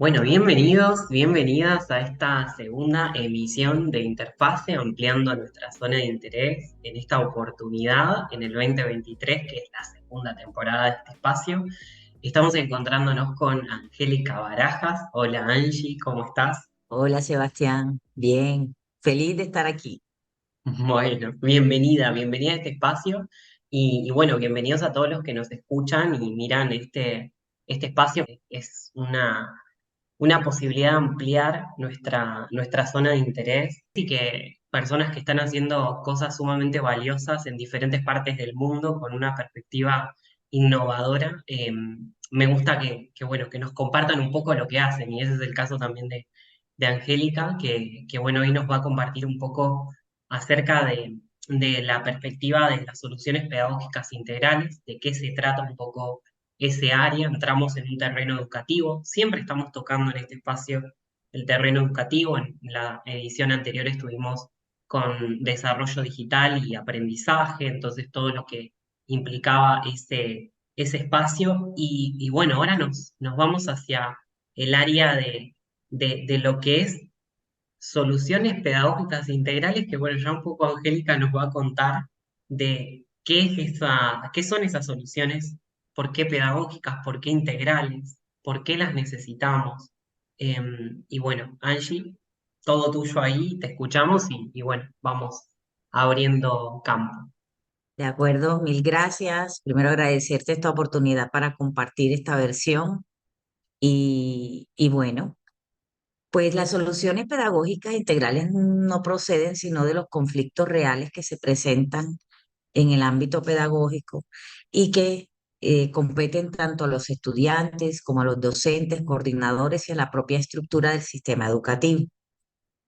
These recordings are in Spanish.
Bueno, bienvenidos, bienvenidas a esta segunda emisión de Interfase, ampliando nuestra zona de interés en esta oportunidad en el 2023, que es la segunda temporada de este espacio. Estamos encontrándonos con Angélica Barajas. Hola Angie, ¿cómo estás? Hola Sebastián, bien, feliz de estar aquí. Bueno, bienvenida a este espacio y bueno, bienvenidos a todos los que nos escuchan y miran este espacio. Es una posibilidad de ampliar nuestra zona de interés y que personas que están haciendo cosas sumamente valiosas en diferentes partes del mundo con una perspectiva innovadora. Me gusta bueno, que nos compartan un poco lo que hacen y ese es el caso también de Angélica, que bueno, hoy nos va a compartir un poco acerca de la perspectiva de las soluciones pedagógicas integrales, de qué se trata un poco ese área. Entramos en un terreno educativo, siempre estamos tocando en este espacio el terreno educativo. En la edición anterior estuvimos con desarrollo digital y aprendizaje, entonces todo lo que implicaba ese espacio. Y bueno, ahora nos vamos hacia el área de lo que es soluciones pedagógicas integrales, que bueno, ya un poco Angélica nos va a contar de qué son esas soluciones, por qué pedagógicas, por qué integrales, por qué las necesitamos. Y bueno, Angie, todo tuyo ahí, te escuchamos y bueno, vamos abriendo campo. De acuerdo, mil gracias. Primero agradecerte esta oportunidad para compartir esta versión y bueno, pues las soluciones pedagógicas integrales no proceden sino de los conflictos reales que se presentan en el ámbito pedagógico y que competen tanto a los estudiantes como a los docentes, coordinadores y a la propia estructura del sistema educativo.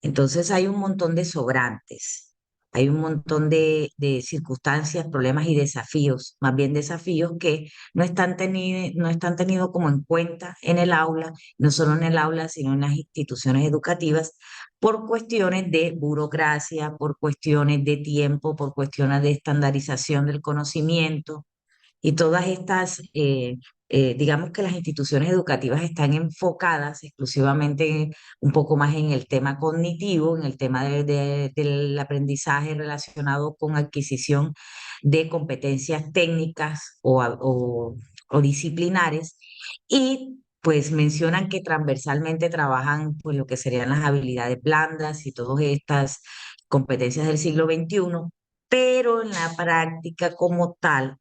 Entonces hay un montón de sobrantes, hay un montón de circunstancias, problemas y desafíos, más bien desafíos que no están tenidos como en cuenta en el aula, no solo en el aula, sino en las instituciones educativas, por cuestiones de burocracia, por cuestiones de tiempo, por cuestiones de estandarización del conocimiento y todas estas, digamos que las instituciones educativas están enfocadas exclusivamente un poco más en el tema cognitivo, en el tema del aprendizaje relacionado con adquisición de competencias técnicas o disciplinares. Y pues mencionan que transversalmente trabajan pues lo que serían las habilidades blandas y todas estas competencias del siglo XXI, pero en la práctica como tal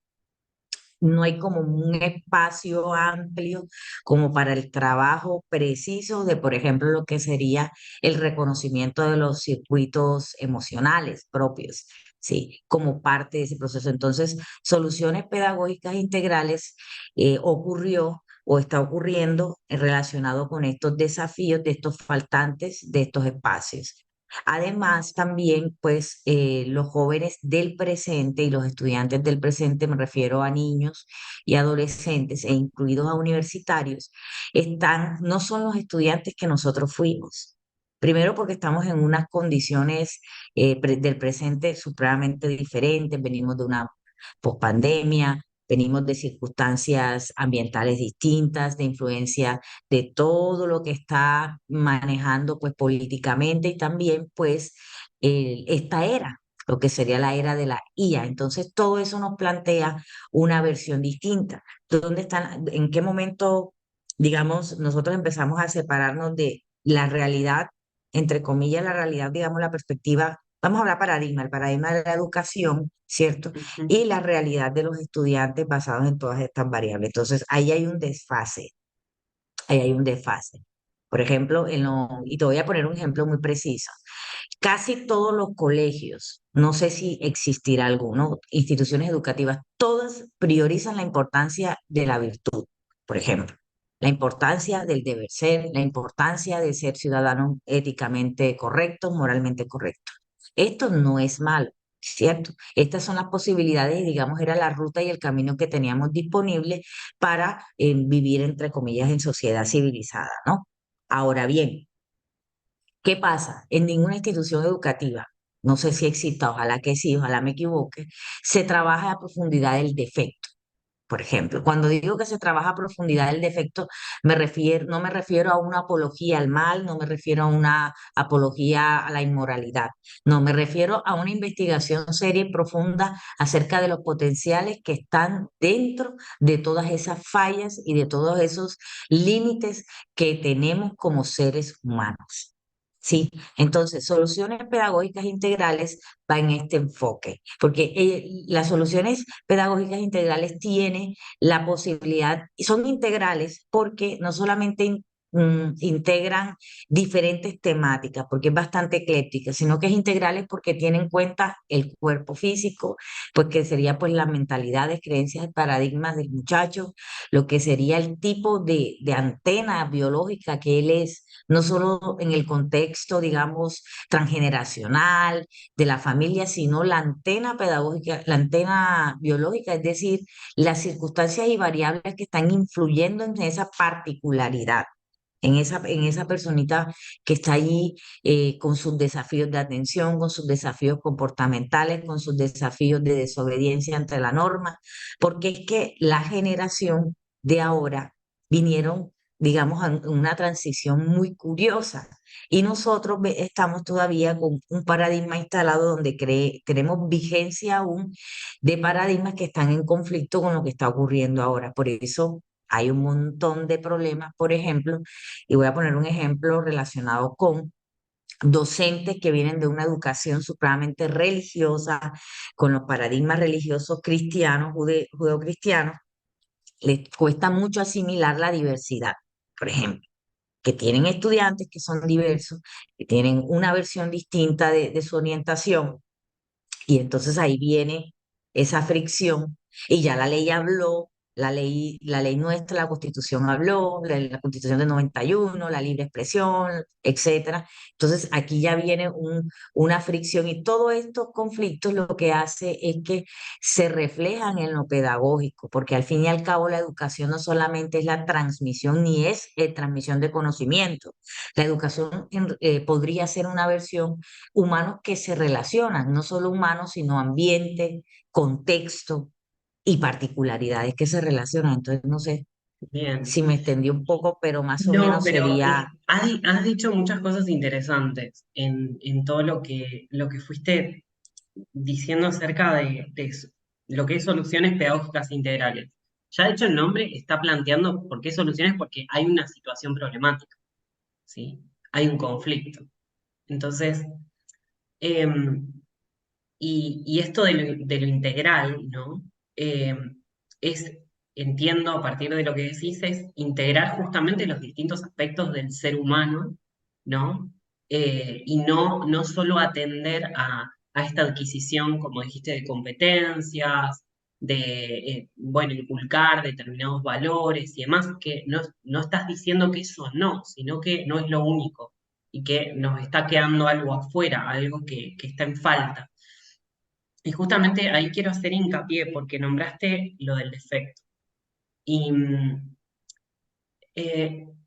no hay como un espacio amplio como para el trabajo preciso de, por ejemplo, lo que sería el reconocimiento de los circuitos emocionales propios, ¿sí? Como parte de ese proceso. Entonces, soluciones pedagógicas integrales ocurrió o está ocurriendo relacionado con estos desafíos de estos faltantes de estos espacios. Además, también, pues, los jóvenes del presente y los estudiantes del presente, me refiero a niños y adolescentes e incluidos a universitarios, no son los estudiantes que nosotros fuimos. Primero porque estamos en unas condiciones del presente supremamente diferentes, venimos de una pospandemia, venimos de circunstancias ambientales distintas, de influencia de todo lo que está manejando pues políticamente y también pues esta era, lo que sería la era de la IA. Entonces todo eso nos plantea una versión distinta. ¿Dónde están, en qué momento, digamos, nosotros empezamos a separarnos de la realidad, entre comillas, la realidad, digamos, la perspectiva, vamos a hablar paradigma, el paradigma de la educación, ¿cierto? Ujú. Y la realidad de los estudiantes basados en todas estas variables. Entonces, ahí hay un desfase, ahí hay un desfase. Por ejemplo, y te voy a poner un ejemplo muy preciso. Casi todos los colegios, no sé si existirá alguno, instituciones educativas, todas priorizan la importancia de la virtud, por ejemplo, la importancia del deber ser, la importancia de ser ciudadanos éticamente correctos, moralmente correctos. Esto no es malo, ¿cierto? Estas son las posibilidades y digamos era la ruta y el camino que teníamos disponible para vivir, entre comillas, en sociedad civilizada, ¿no? Ahora bien, ¿qué pasa? En ninguna institución educativa, no sé si exista, ojalá que sí, ojalá me equivoque, se trabaja a profundidad el defecto. Por ejemplo, cuando digo que se trabaja a profundidad el defecto, no me refiero a una apología al mal, no me refiero a una apología a la inmoralidad, no, me refiero a una investigación seria y profunda acerca de los potenciales que están dentro de todas esas fallas y de todos esos límites que tenemos como seres humanos. ¿Sí? Entonces, soluciones pedagógicas integrales va en este enfoque, porque las soluciones pedagógicas integrales tienen la posibilidad, y son integrales porque no solamente integran diferentes temáticas, porque es bastante ecléctica, sino que es integrales porque tiene en cuenta el cuerpo físico, pues que sería pues las mentalidades, creencias, paradigmas del muchacho, lo que sería el tipo de antena biológica que él es, no solo en el contexto, digamos, transgeneracional, de la familia, sino la antena pedagógica, la antena biológica, es decir, las circunstancias y variables que están influyendo en esa particularidad. En esa personita que está allí con sus desafíos de atención, con sus desafíos comportamentales, con sus desafíos de desobediencia ante la norma, porque es que la generación de ahora vinieron, digamos, a una transición muy curiosa. Y nosotros estamos todavía con un paradigma instalado donde tenemos vigencia aún de paradigmas que están en conflicto con lo que está ocurriendo ahora. Por eso hay un montón de problemas, por ejemplo, y voy a poner un ejemplo relacionado con docentes que vienen de una educación supremamente religiosa, con los paradigmas religiosos cristianos, judeocristianos, les cuesta mucho asimilar la diversidad, por ejemplo, que tienen estudiantes que son diversos, que tienen una versión distinta de su orientación, y entonces ahí viene esa fricción y ya la ley habló, la ley nuestra, la Constitución habló, la Constitución del 91, la libre expresión, etcétera. Entonces aquí ya viene una fricción y todos estos conflictos lo que hace es que se reflejan en lo pedagógico, porque al fin y al cabo la educación no solamente es la transmisión ni es transmisión de conocimiento. La educación podría ser una versión humanos que se relacionan, no solo humanos, sino ambiente, contexto y particularidades que se relacionan. Entonces, no sé Bien. si me extendí un poco, pero más o No, menos pero sería, has dicho muchas cosas interesantes en todo lo que fuiste diciendo acerca lo que es soluciones pedagógicas integrales. Ya de hecho el nombre está planteando por qué soluciones, porque hay una situación problemática, ¿sí? Hay un conflicto. Entonces, em, y esto de lo integral, ¿no? Es, entiendo a partir de lo que decís, es integrar justamente los distintos aspectos del ser humano, ¿no? Y no solo atender a esta adquisición, como dijiste, de competencias, de, bueno, inculcar determinados valores y demás, que no estás diciendo que eso no, sino que no es lo único y que nos está quedando algo afuera, algo que está en falta. Y justamente ahí quiero hacer hincapié porque nombraste lo del defecto. Y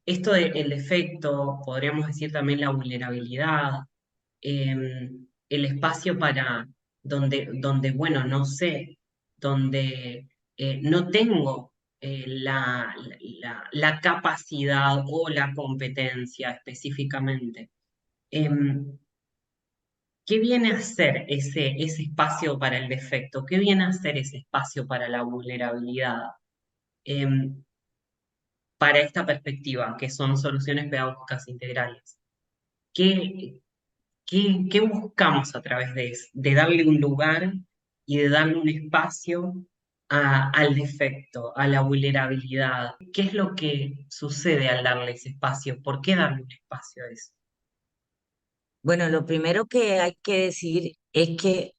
esto del defecto, podríamos decir también la vulnerabilidad, el espacio para donde, bueno, no sé, donde no tengo la capacidad o la competencia específicamente. Em, ¿Qué viene a ser ese espacio para el defecto? ¿Qué viene a ser ese espacio para la vulnerabilidad? Em, para esta perspectiva, que son soluciones pedagógicas integrales. ¿Qué, qué buscamos a través de darle un lugar y de darle un espacio al defecto, a la vulnerabilidad? ¿Qué es lo que sucede al darle ese espacio? ¿Por qué darle un espacio a eso? bueno, lo primero que hay que decir es que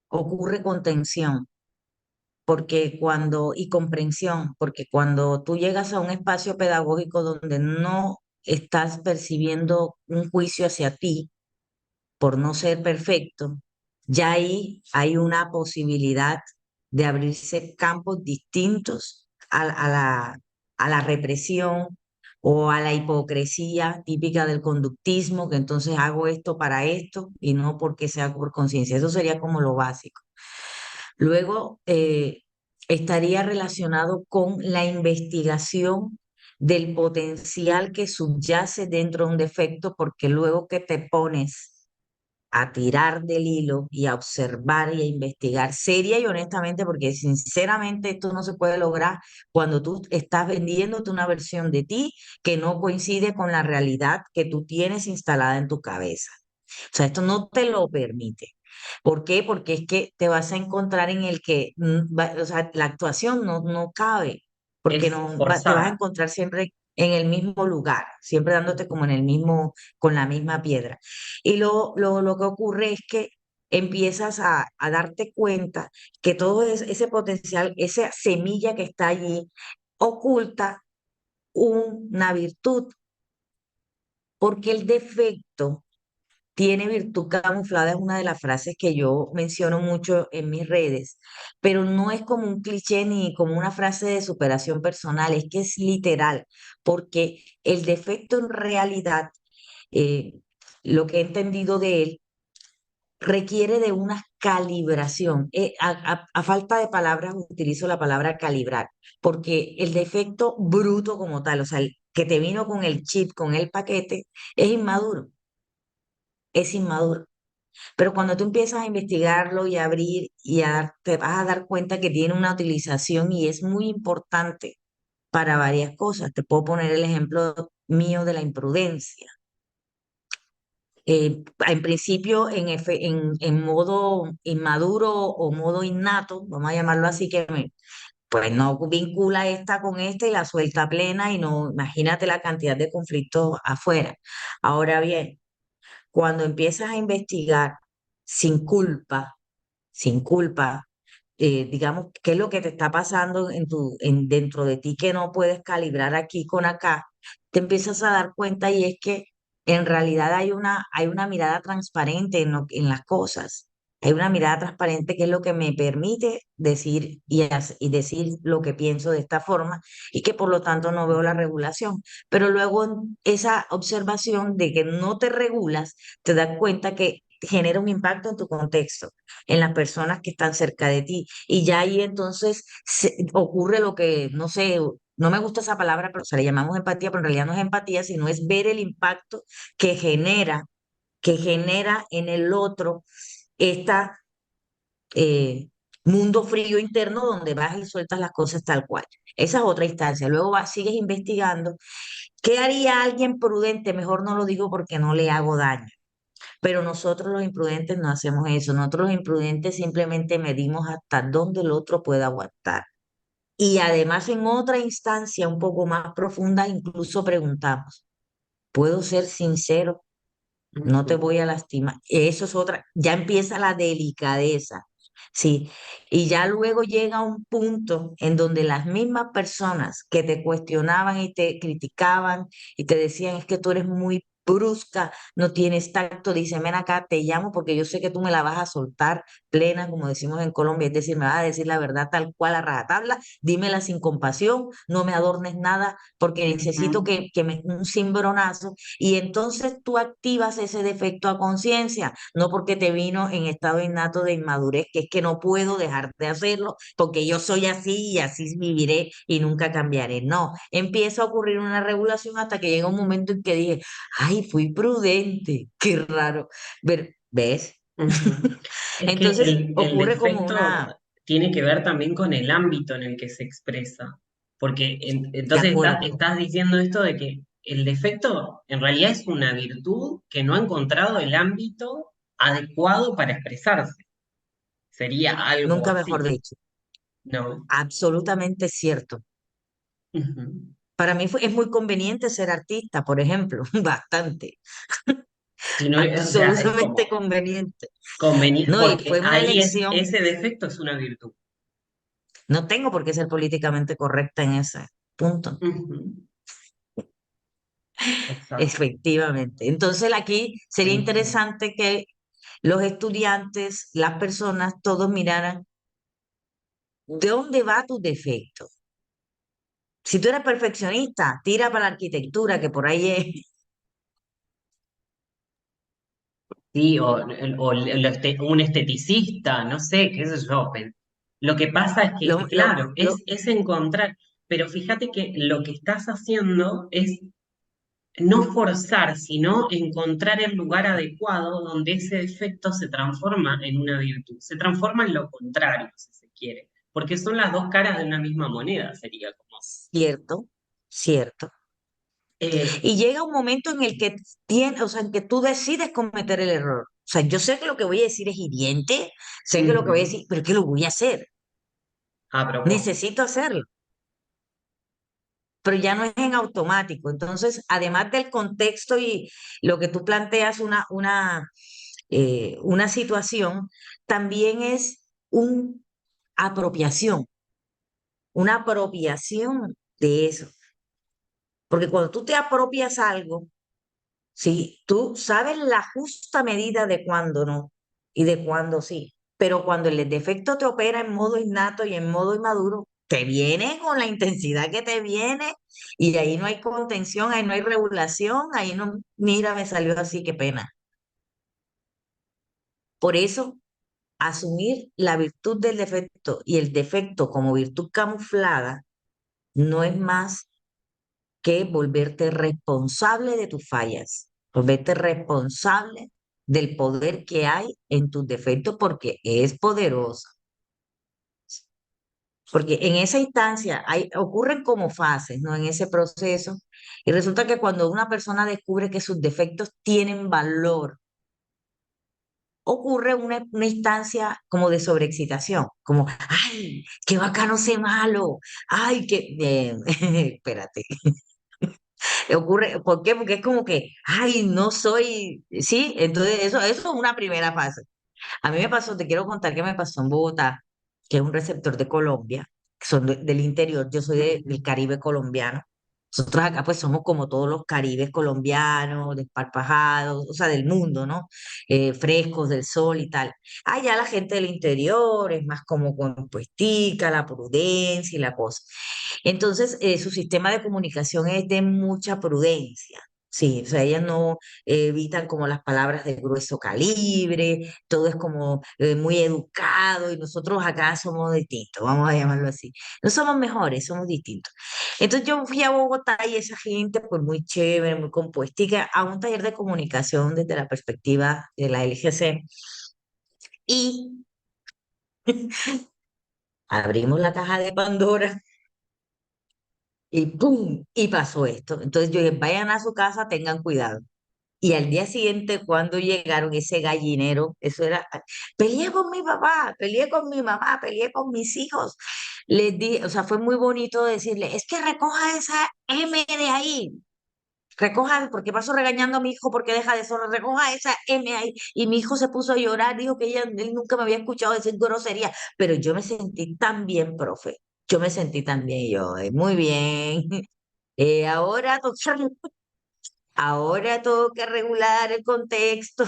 ocurre contención, y comprensión, porque cuando tú llegas a un espacio pedagógico donde no estás percibiendo un juicio hacia ti, por no ser perfecto, ya ahí hay una posibilidad de abrirse campos distintos a la represión o a la hipocresía típica del conductismo, que entonces hago esto para esto y no porque sea por conciencia. Eso sería como lo básico. Luego, estaría relacionado con la investigación del potencial que subyace dentro de un defecto, porque luego que te pones a tirar del hilo y a observar y a investigar seria y honestamente, porque sinceramente esto no se puede lograr cuando tú estás vendiéndote una versión de ti que no coincide con la realidad que tú tienes instalada en tu cabeza. O sea, esto no te lo permite. ¿Por qué? Porque es que te vas a encontrar en el que, o sea, la actuación no cabe, porque Es no te vas a forzada. encontrar siempre en el mismo lugar, siempre dándote como en el mismo, con la misma piedra. Y lo que ocurre es que empiezas a darte cuenta que todo ese potencial, esa semilla que está allí, oculta una virtud, porque el defecto tiene virtud camuflada, es una de las frases que yo menciono mucho en mis redes, pero no es como un cliché ni como una frase de superación personal, es que es literal, porque el defecto en realidad, eh, lo que he entendido de él, requiere de una calibración. A falta de palabras, utilizo la palabra calibrar, porque el defecto bruto como tal, o sea, el que te vino con el chip, con el paquete, es inmaduro, es inmaduro. Pero cuando tú empiezas a investigarlo y a abrir te vas a dar cuenta que tiene una utilización y es muy importante para varias cosas. Te puedo poner el ejemplo mío de la imprudencia. En principio, en modo inmaduro o modo innato, vamos a llamarlo así, pues no vincula esta con esta y la suelta plena y no, imagínate la cantidad de conflictos afuera. Ahora bien, cuando empiezas a investigar sin culpa, sin culpa, digamos, qué es lo que te está pasando dentro de ti que no puedes calibrar aquí con acá, te empiezas a dar cuenta y es que en realidad hay una mirada transparente en las cosas. Hay una mirada transparente que es lo que me permite decir y decir lo que pienso de esta forma y que por lo tanto no veo la regulación. Pero luego esa observación de que no te regulas, te das cuenta que genera un impacto en tu contexto, en las personas que están cerca de ti. Y ya ahí entonces ocurre lo que, no sé, no me gusta esa palabra, pero se le llamamos empatía, pero en realidad no es empatía, sino es ver el impacto que genera en el otro esta mundo frío interno donde vas y sueltas las cosas tal cual. Esa es otra instancia. Luego sigues investigando. ¿Qué haría alguien prudente? Mejor no lo digo porque no le hago daño. Pero nosotros los imprudentes no hacemos eso. Nosotros los imprudentes simplemente medimos hasta dónde el otro puede aguantar. Y además en otra instancia un poco más profunda incluso preguntamos, ¿puedo ser sincero? No te Ujú. voy a lastimar. Eso es otra, ya empieza la delicadeza, ¿sí? Y ya luego llega un punto en donde las mismas personas que te cuestionaban y te criticaban y te decían, es que tú eres muy brusca, no tienes tacto, dicen, ven acá, te llamo porque yo sé que tú me la vas a soltar plena, como decimos en Colombia, es decir, me vas a decir la verdad tal cual a rajatabla, dímela sin compasión, no me adornes nada porque necesito Ujú. que me un cimbronazo y entonces tú activas ese defecto a conciencia, no porque te vino en estado innato de inmadurez, que es que no puedo dejar de hacerlo porque yo soy así y así viviré y nunca cambiaré. No, empieza a ocurrir una regulación hasta que llega un momento en que dije, ay, fui prudente, qué raro. ¿Ves? Ujú. Es que Entonces el ocurre como defecto una, tiene que ver también con el ámbito en el que se expresa. Porque de entonces acuerdo, estás diciendo esto de que el defecto en realidad es una virtud que no ha encontrado el ámbito adecuado para expresarse. Sería algo nunca mejor así, dicho, ¿no? absolutamente cierto. Ujú. Para mí es muy conveniente ser artista, por ejemplo, bastante, Si no, o sea, es absolutamente como conveniente. conveniente, No, y porque fue una ahí elección, ese defecto es una virtud. no tengo por qué ser políticamente correcta en ese punto, Ujú. Exacto. efectivamente. Entonces aquí sería Buenísimo. interesante que los estudiantes, las personas, todos miraran de dónde va tu defecto. Si tú eres perfeccionista, tira para la arquitectura, que por ahí es. Sí, un esteticista, no sé, qué sé yo. Lo que pasa es que, Lo, lo, claro, lo, es encontrar, pero fíjate que lo que estás haciendo es no forzar, sino encontrar el lugar adecuado donde ese defecto se transforma en una virtud, se transforma en lo contrario, si se quiere, porque son las dos caras de una misma moneda, sería como. cierto, cierto. Eh, Y llega un momento en el que o sea, en que tú decides cometer el error. O sea, yo sé que lo que voy a decir es hiriente, sé que lo que voy a Ujú. decir, pero ¿qué lo voy a hacer? A propósito. Necesito hacerlo, pero ya no es en automático. Entonces, además del contexto y lo que tú planteas, una situación, también es apropiación, una apropiación de eso. Porque cuando tú te apropias algo, sí, tú sabes la justa medida de cuándo no y de cuándo sí. Pero cuando el defecto te opera en modo innato y en modo inmaduro, te viene con la intensidad que te viene y ahí no hay contención, ahí no hay regulación, ahí no, mira, me salió así, qué pena. Por eso, asumir la virtud del defecto y el defecto como virtud camuflada no es más que volverte responsable de tus fallas, volverte responsable del poder que hay en tus defectos porque es poderoso. Porque en esa instancia ocurren como fases, ¿no? En ese proceso. Y resulta que cuando una persona descubre que sus defectos tienen valor, ocurre una instancia como de sobreexcitación, como, ay, qué bacano ser malo, ay, espérate. Ocurre, ¿por qué? Porque es como que, ay, no soy, sí, entonces eso es una primera fase. A mí me pasó, te quiero contar que me pasó en Bogotá, que es un receptor de Colombia, que son del interior, yo soy del Ujú. Caribe colombiano. Nosotros acá pues somos como todos los Caribes colombianos, desparpajados, o sea, del mundo, ¿no? Frescos del sol y tal. Allá la gente del interior es más como con puestica, la prudencia y la cosa. Entonces, su sistema de comunicación es de mucha prudencia. Sí, o sea, ellas no evitan como las palabras de grueso calibre, todo es como muy educado y nosotros acá somos distintos, vamos a llamarlo así. No somos mejores, somos distintos. Entonces yo fui a Bogotá y esa gente pues muy chévere, muy compuestica, a un taller de comunicación desde la perspectiva de la LGC y abrimos la caja de Pandora y ¡pum! Y pasó esto. Entonces yo dije, vayan a su casa, tengan cuidado. Y al día siguiente, cuando llegaron ese gallinero, eso era, peleé con mi papá, peleé con mi mamá, peleé con mis hijos. Les di, o sea, fue muy bonito decirle, es que recoja esa M de ahí, recoja, ¿por qué paso regañando a mi hijo porque deja de eso? Recoja esa M ahí. Y mi hijo se puso a llorar, dijo que él nunca me había escuchado decir grosería, pero yo me sentí tan bien, profe. Yo me sentí tan bien, y yo, muy bien. Ahora, doctor, ahora tengo que regular el contexto.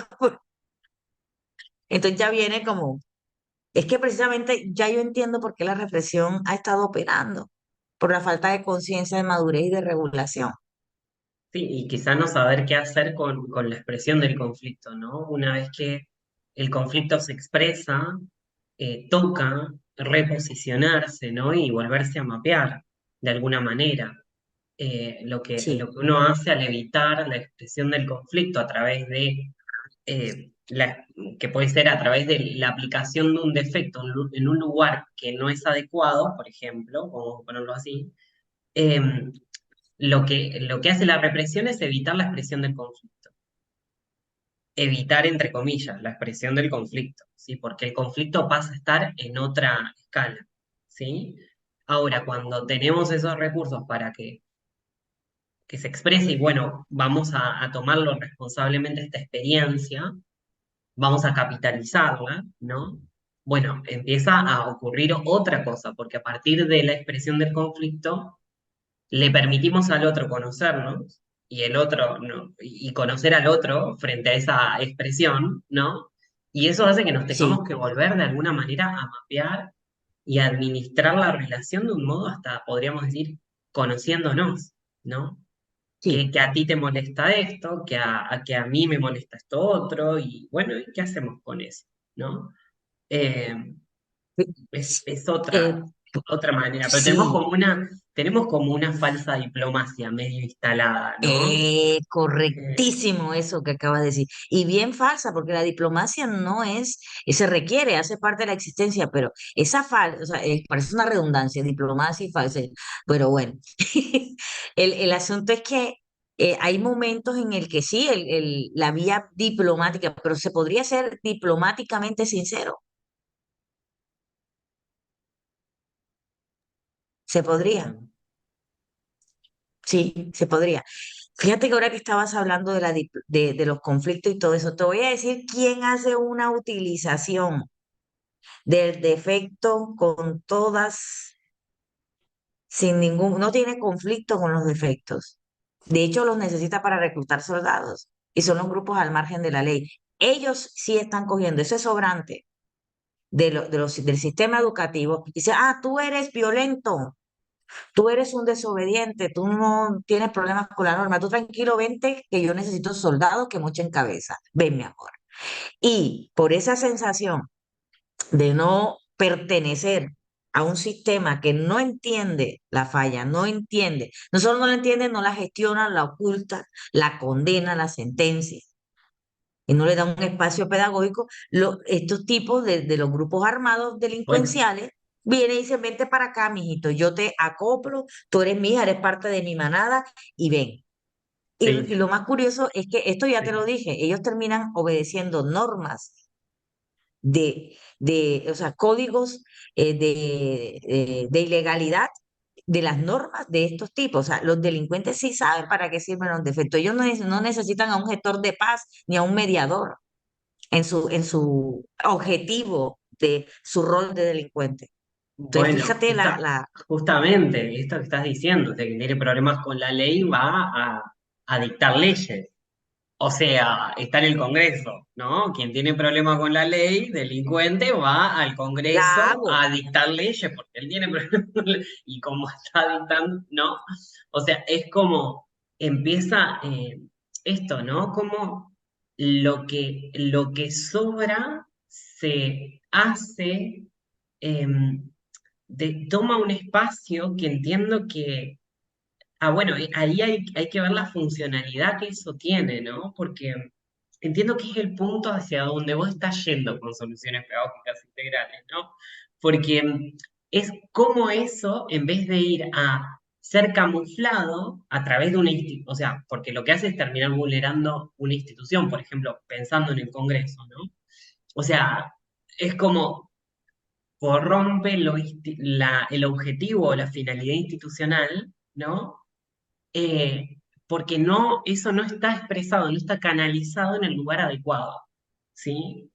Entonces ya viene como, es que precisamente ya yo entiendo por qué la represión ha estado operando, por la falta de conciencia, de madurez y de regulación. Sí, y quizá no saber qué hacer con la expresión del conflicto, ¿no? Una vez que el conflicto se expresa, toca reposicionarse, ¿no? Y volverse a mapear de alguna manera. Lo Sí, que uno hace al evitar la expresión del conflicto a través de, que puede ser a través de la aplicación de un defecto en un lugar que no es adecuado, por ejemplo, vamos a ponerlo así, eh, lo que hace la represión es evitar la expresión del conflicto. Evitar, entre comillas, la expresión del conflicto, ¿sí? Porque el conflicto pasa a estar en otra escala, ¿sí? Ahora, cuando tenemos esos recursos para que se exprese y bueno, vamos a tomarlo responsablemente esta experiencia, vamos a capitalizarla, ¿no? Bueno, empieza a ocurrir otra cosa, porque a partir de la expresión del conflicto, le permitimos al otro conocernos y el otro no, y conocer al otro frente a esa expresión, ¿no? Y eso hace que nos tengamos sí, que volver de alguna manera a mapear y a administrar la relación de un modo hasta, podríamos decir, conociéndonos, ¿no? sí. Que a ti te molesta esto, que a mí me molesta esto otro, y bueno, ¿y qué hacemos con eso? ¿No? Eh, es Eh, otra manera, pero sí, tenemos como una falsa diplomacia medio instalada, ¿no? Eh, correctísimo eso que acabas de decir. Y bien falsa, porque la diplomacia no es, se requiere, hace parte de la existencia, pero esa falsa, o sea, parece una redundancia, diplomacia y falsa. Pero bueno, el asunto es que hay momentos en el que sí, la vía diplomática, pero se podría ser diplomáticamente sincero, se podría. bueno, Sí, se podría. Fíjate que ahora que estabas hablando de, de los conflictos y todo eso, te voy a decir quién hace una utilización del defecto con todas, sin ningún, no tiene conflicto con los defectos. De hecho, los necesita para reclutar soldados y son los grupos al margen de la ley. Ellos sí están cogiendo ese sobrante del sistema educativo y dice, ah, tú eres violento. Tú eres un desobediente, tú no tienes problemas con la norma, tú tranquilo, vente, que yo necesito soldados que mochen cabeza. Ven, mi amor. Y por esa sensación de no pertenecer a un sistema que no entiende la falla, no entiende, no solo no la entiende, no la gestiona, la oculta, la condena, la sentencia y no le da un espacio pedagógico, estos tipos de los grupos armados bueno, delincuenciales vienen y dicen, vente para acá, mijito, yo te acoplo, tú eres mi hija, eres parte de mi manada y ven. Y sí, lo más curioso es que esto ya te lo sí. dije, ellos terminan obedeciendo normas o sea, códigos de ilegalidad de las normas de estos tipos. O sea, los delincuentes sí saben para qué sirven los defectos. Ellos no necesitan a un gestor de paz ni a un mediador en su objetivo de su rol de delincuente. Entonces, Bueno, fíjate justamente esto que estás diciendo, de que tiene problemas con la ley, va a dictar leyes. O sea, está en el Congreso, ¿no? Quien tiene problemas con la ley, delincuente, va al la Congreso hago. a dictar leyes porque él tiene problemas con la ley. Y como está dictando, ¿no? O sea, es como empieza esto, ¿no? Como lo que sobra se hace, em, toma un espacio que entiendo que bueno, ahí hay que ver la funcionalidad que eso tiene, ¿no? Porque entiendo que es el punto hacia donde vos estás yendo con soluciones pedagógicas integrales, ¿no? Porque es como eso, en vez de ir a ser camuflado a través de una institución, o sea, porque lo que hace es terminar vulnerando una institución, por ejemplo, pensando en el Congreso, ¿no? O sea, es como corrompe el objetivo o la finalidad institucional, ¿no? Porque no, eso no está expresado, no está canalizado en el lugar adecuado, ¿sí?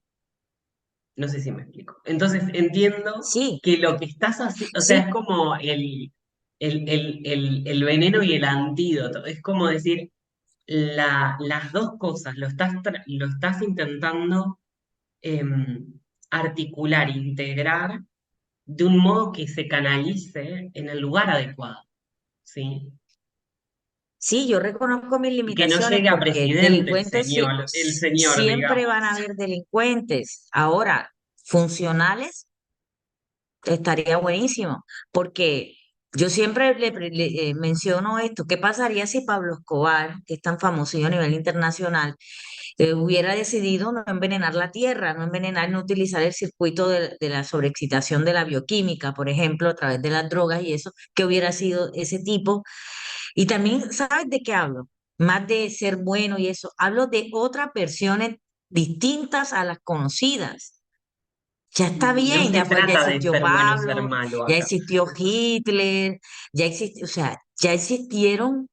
No sé si me explico. Entonces entiendo Sí, que lo que estás haciendo, o sea, es sí, como el veneno y el antídoto, es como decir, las dos cosas, lo estás intentando articular, integrar de un modo que se canalice en el lugar adecuado, ¿sí? sí, yo reconozco mis Y que no limitaciones llegue a porque presidente delincuentes el señor, siempre van a digamos. haber delincuentes. Ahora, funcionales estaría buenísimo, porque yo siempre menciono esto. ¿Qué pasaría si Pablo Escobar, que es tan famoso a nivel internacional, hubiera decidido no envenenar la tierra, no envenenar, no utilizar el circuito de la sobreexcitación de la bioquímica, por ejemplo, a través de las drogas y eso, que hubiera sido ese tipo? Y también, ¿sabes de qué hablo? Más de ser bueno y eso, hablo de otras versiones distintas a las conocidas. Ya está No bien, se ya trata de existió ser bueno o ser Pablo, malo ya acá. existió Hitler, ya existió, o sea, ya existieron,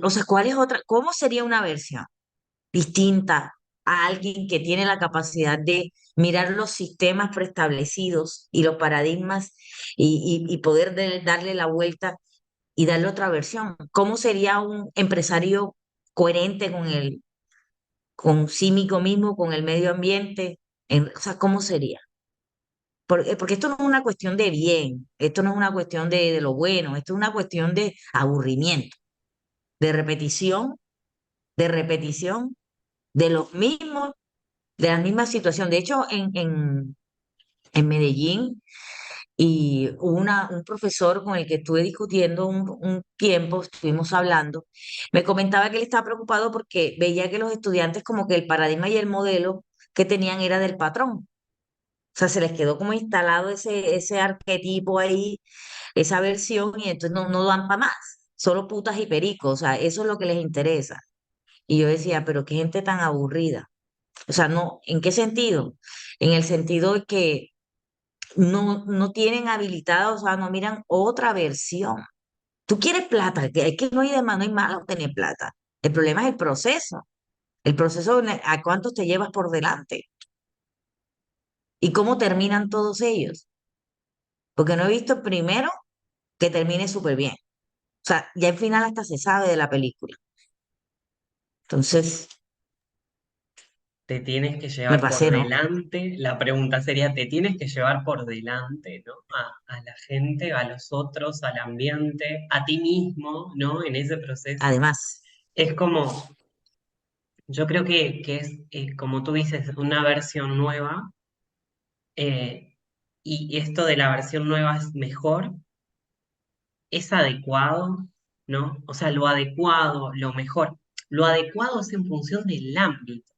o sea, ¿cuál es otra? ¿Cómo sería una versión distinta a alguien que tiene la capacidad de mirar los sistemas preestablecidos y los paradigmas y poder darle la vuelta y darle otra versión? ¿Cómo sería un empresario coherente consigo mismo, con el medio ambiente? O sea, ¿cómo sería? Porque esto no es una cuestión de bien, esto no es una cuestión de lo bueno, esto es una cuestión de aburrimiento, de repetición, de repetición, de los mismos, de la misma situación. De hecho, en Medellín y un profesor con el que estuve discutiendo un tiempo, estuvimos hablando, me comentaba que él estaba preocupado porque veía que los estudiantes como que el paradigma y el modelo que tenían era del patrón. O sea, se les quedó como instalado ese arquetipo ahí, esa versión, y entonces no dan para más. Solo putas y pericos, o sea, eso es lo que les interesa. Y yo decía, pero qué gente tan aburrida. O sea, no, ¿en qué sentido? En el sentido de que no tienen habilitada, o sea, no miran otra versión. Tú quieres plata, que es que no hay de más, no hay malo tener plata. El problema es el proceso. El proceso, a cuántos te llevas por delante y cómo terminan todos ellos. Porque no he visto primero que termine súper bien. O sea, ya al final hasta se sabe de la película. Entonces, Te tienes que me llevar por pasé, ¿no? delante, la pregunta sería, te tienes que llevar por delante, ¿no? A la gente, a los otros, al ambiente, a ti mismo, ¿no? En ese proceso. Además, Es como, yo creo que es, como tú dices, una versión nueva, y esto de la versión nueva es mejor, es adecuado, ¿no? O sea, lo adecuado, lo mejor. Lo adecuado es en función del ámbito.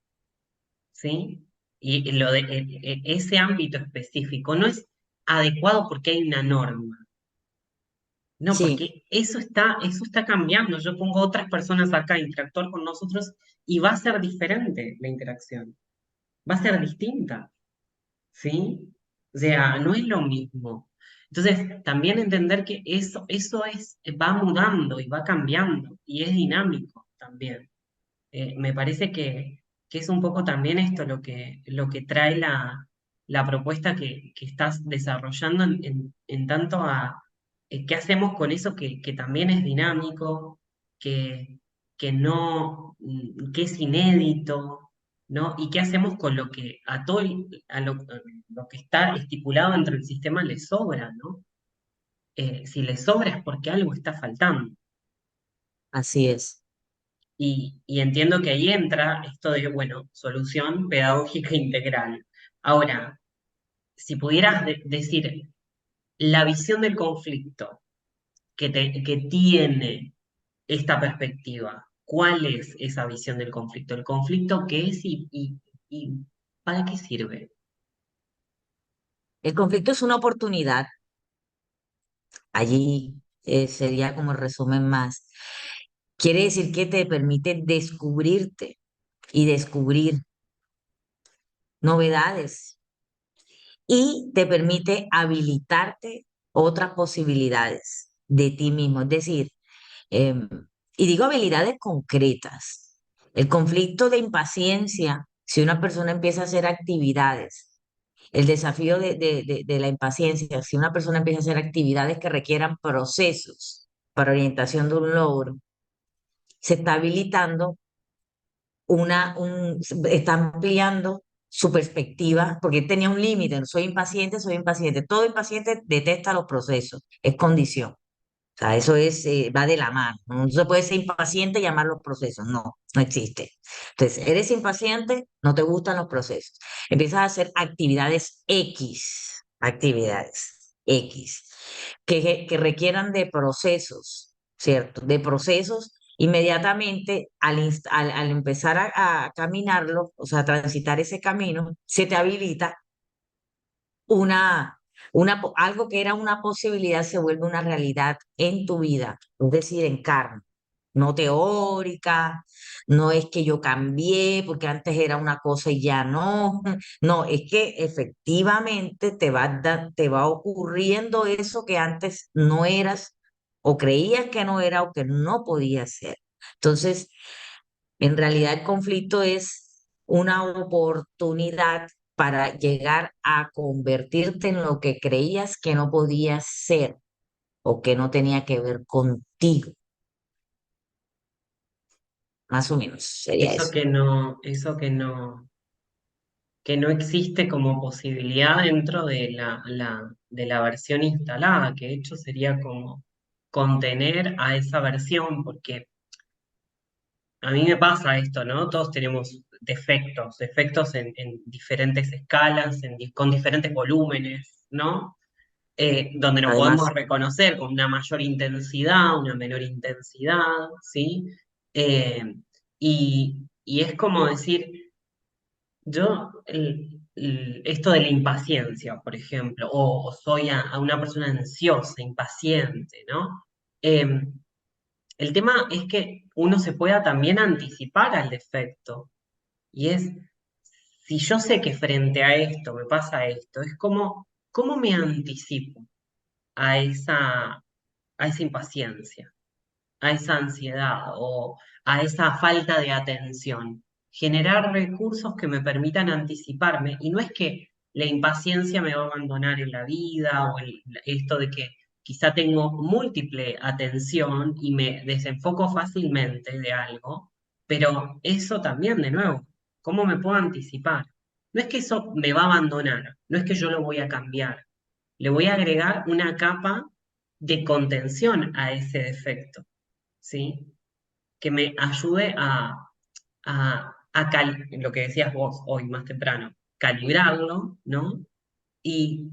¿Sí? Y lo de, ese ámbito específico no es adecuado porque hay una norma, no, sí, porque eso está cambiando. Yo pongo otras personas acá a interactuar con nosotros y va a ser diferente la interacción, va a ser distinta, ¿sí? O sea, no es lo mismo. Entonces, también entender que eso va mudando y va cambiando y es dinámico también. Me parece que es un poco también esto lo que trae la propuesta que estás desarrollando en tanto a qué hacemos con eso que también es dinámico, que, que no, que es inédito, ¿no? Y qué hacemos con lo que a lo que está estipulado dentro del sistema le sobra, ¿no? Si le sobra es porque algo está faltando. así es. Y entiendo que ahí entra esto de, bueno, solución pedagógica integral. Ahora, si pudieras decir la visión del conflicto que tiene esta perspectiva, ¿cuál es esa visión del conflicto? ¿El conflicto qué es y para qué sirve? El conflicto es una oportunidad. Allí sería como el resumen más. Quiere decir que te permite descubrirte y descubrir novedades y te permite habilitarte otras posibilidades de ti mismo. Es decir, em, y digo habilidades concretas. El conflicto de impaciencia, si una persona empieza a hacer actividades, el desafío de la impaciencia, si una persona empieza a hacer actividades que requieran procesos para orientación de un logro, se está habilitando está ampliando su perspectiva, porque él tenía un límite, soy impaciente, todo impaciente detesta los procesos, es condición. O sea, eso es, va de la mano. No se puede ser impaciente y llamar los procesos. No existe. Entonces, eres impaciente, no te gustan los procesos. Empiezas a hacer actividades X, que requieran de procesos, ¿cierto? De procesos, inmediatamente al empezar a caminarlo, o sea, a transitar ese camino, se te habilita una, algo que era una posibilidad se vuelve una realidad en tu vida, es decir, en carne, no teórica, no es que yo cambié porque antes era una cosa y ya no, no, es que efectivamente te va ocurriendo eso que antes no eras o creías que no era o que no podía ser. Entonces, en realidad el conflicto es una oportunidad para llegar a convertirte en lo que creías que no podías ser o que no tenía que ver contigo. Más o menos sería eso. Que no existe como posibilidad dentro de de la versión instalada, que de hecho sería como contener a esa versión, porque a mí me pasa esto, ¿no? Todos tenemos defectos, defectos en diferentes escalas, con diferentes volúmenes, ¿no? Donde nos podemos Además, reconocer con una mayor intensidad, una menor intensidad, ¿sí? Eh, y es como decir, esto de la impaciencia, por ejemplo, o soy a una persona ansiosa, impaciente, ¿no? Eh, el tema es que uno se pueda también anticipar al defecto, y es, si yo sé que frente a esto me pasa esto, es como, ¿cómo me anticipo a esa impaciencia, a esa ansiedad o a esa falta de atención? Generar recursos que me permitan anticiparme, y no es que la impaciencia me va a abandonar en la vida o esto de que quizá tengo múltiple atención y me desenfoco fácilmente de algo, pero eso también, de nuevo, ¿cómo me puedo anticipar? No es que eso me va a abandonar, no es que yo lo voy a cambiar, le voy a agregar una capa de contención a ese defecto, ¿sí? Que me ayude lo que decías vos hoy más temprano, calibrarlo, ¿no? Y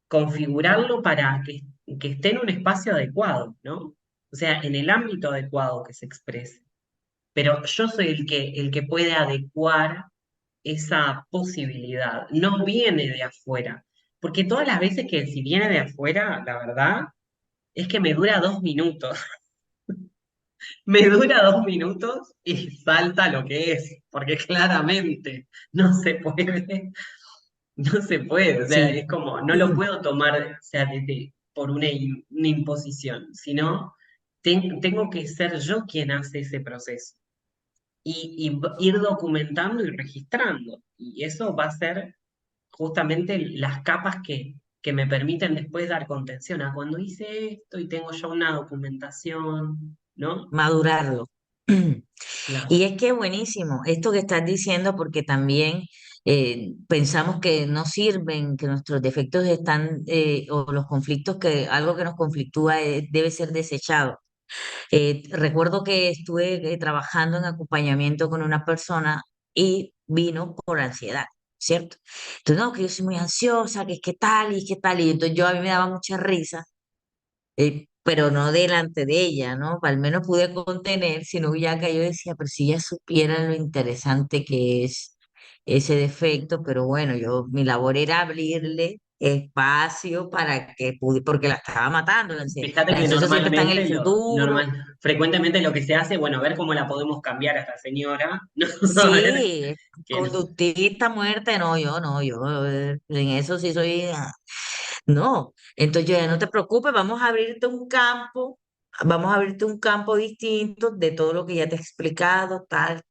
configurarlo para que esté en un espacio adecuado, ¿no? O sea, en el ámbito adecuado que se exprese. Pero yo soy el que puede adecuar esa posibilidad, no viene de afuera. Porque todas las veces que si viene de afuera, la verdad es que me dura 2 minutos. Me dura 2 minutos y salta lo que es, porque claramente no se puede, no se puede, o sea, sí. es como, no lo puedo tomar, o sea, por una imposición, sino tengo que ser yo quien hace ese proceso y ir documentando y registrando, y eso va a ser justamente las capas que me permiten después dar contención a cuando hice esto y tengo ya una documentación, ¿no? Madurarlo. Claro. Y es que buenísimo esto que estás diciendo, porque también pensamos que no sirven, que nuestros defectos están, o los conflictos, que algo que nos conflictúa debe ser desechado. Recuerdo que estuve trabajando en acompañamiento con una persona y vino por ansiedad, ¿cierto? Entonces, no, que yo soy muy ansiosa, que es que tal y que tal, y entonces yo a mí me daba mucha risa, pero no delante de ella, ¿no? Al menos pude contener, sino ya que yo decía, pero si ella supiera lo interesante que es ese defecto, pero bueno, mi labor era abrirle espacio para que porque la estaba matando, Fíjate la que ansiosa siempre está en el normalmente futuro. frecuentemente lo que se hace, bueno, ver cómo la podemos cambiar a esta señora, ¿no? A ver, Sí, que no. conductista muerte, no, yo en eso sí soy, no. Entonces yo ya no te preocupes, vamos a abrirte un campo distinto de todo lo que ya te he explicado, tal,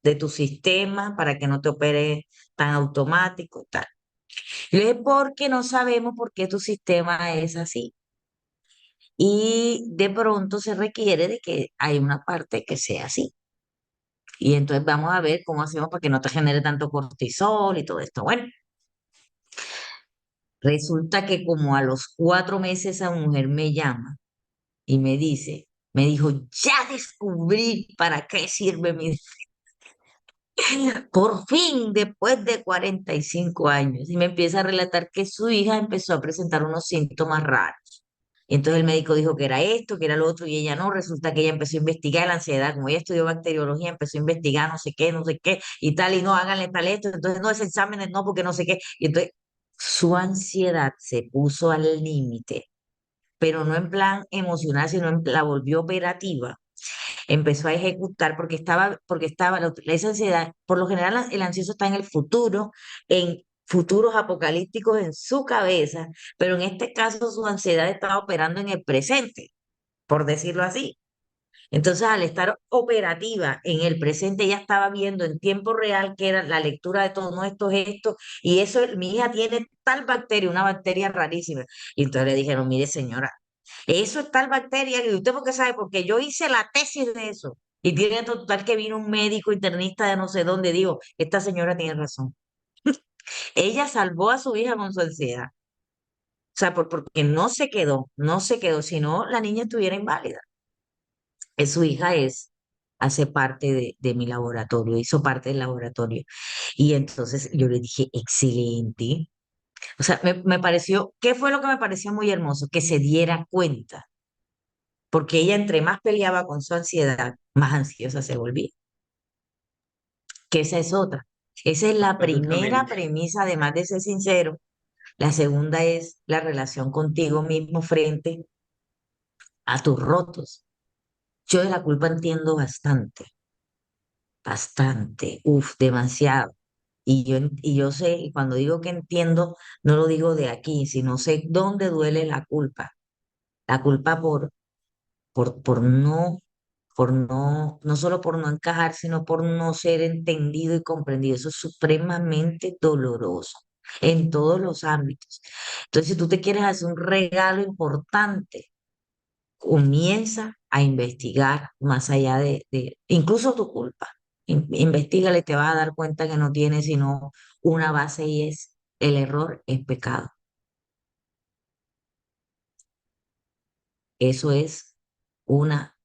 de tu sistema para que no te opere tan automático, tal. Y le dije, porque no sabemos por qué tu sistema es así. Y de pronto se requiere de que hay una parte que sea así. Y entonces vamos a ver cómo hacemos para que no te genere tanto cortisol y todo esto. Bueno, resulta que como a los 4 meses esa mujer me llama y me dijo, ya descubrí para qué sirve mi... Por fin, después de 45 años. Y me empieza a relatar que su hija empezó a presentar unos síntomas raros. Y entonces el médico dijo que era esto, que era lo otro, y ella no. Resulta que ella empezó a investigar la ansiedad, como ella estudió bacteriología, empezó a investigar no sé qué, y tal, y no, háganle tal esto, entonces no, ese exámenes no, porque no sé qué. Y entonces su ansiedad se puso al límite, pero no en plan emocional, sino la volvió operativa. Empezó a ejecutar porque estaba, esa ansiedad, por lo general el ansioso está en el futuro, en futuros apocalípticos en su cabeza, pero en este caso su ansiedad estaba operando en el presente, por decirlo así. Entonces, al estar operativa en el presente, ella estaba viendo en tiempo real que era la lectura de todo, no, esto, y eso, mi hija tiene tal bacteria, una bacteria rarísima. Y entonces le dijeron, mire señora, eso es tal bacteria, y usted por qué sabe, porque yo hice la tesis de eso. Y tiene total que vino un médico internista de no sé dónde, digo, esta señora tiene razón. Ella salvó a su hija con su ansiedad. O sea, porque no se quedó, si no la niña estuviera inválida. Su hija es hace parte de mi laboratorio, hizo parte del laboratorio. Y entonces yo le dije, excelente. O sea, me pareció, ¿qué fue lo que me pareció muy hermoso? Que se diera cuenta, porque ella entre más peleaba con su ansiedad, más ansiosa se volvía. Que esa es otra. Esa es la primera absolutamente. premisa, además de ser sincero. La segunda es la relación contigo mismo frente a tus rotos. Yo de la culpa entiendo bastante, bastante, demasiado. Y yo sé, y cuando digo que entiendo, no lo digo de aquí, sino sé dónde duele la culpa. La culpa por no, no solo por no encajar, sino por no ser entendido y comprendido. Eso es supremamente doloroso en todos los ámbitos. Entonces, si tú te quieres hacer un regalo importante, comienza a investigar más allá de incluso tu culpa. Investígale, te vas a dar cuenta que no tiene sino una base y es el error es pecado. Eso es una,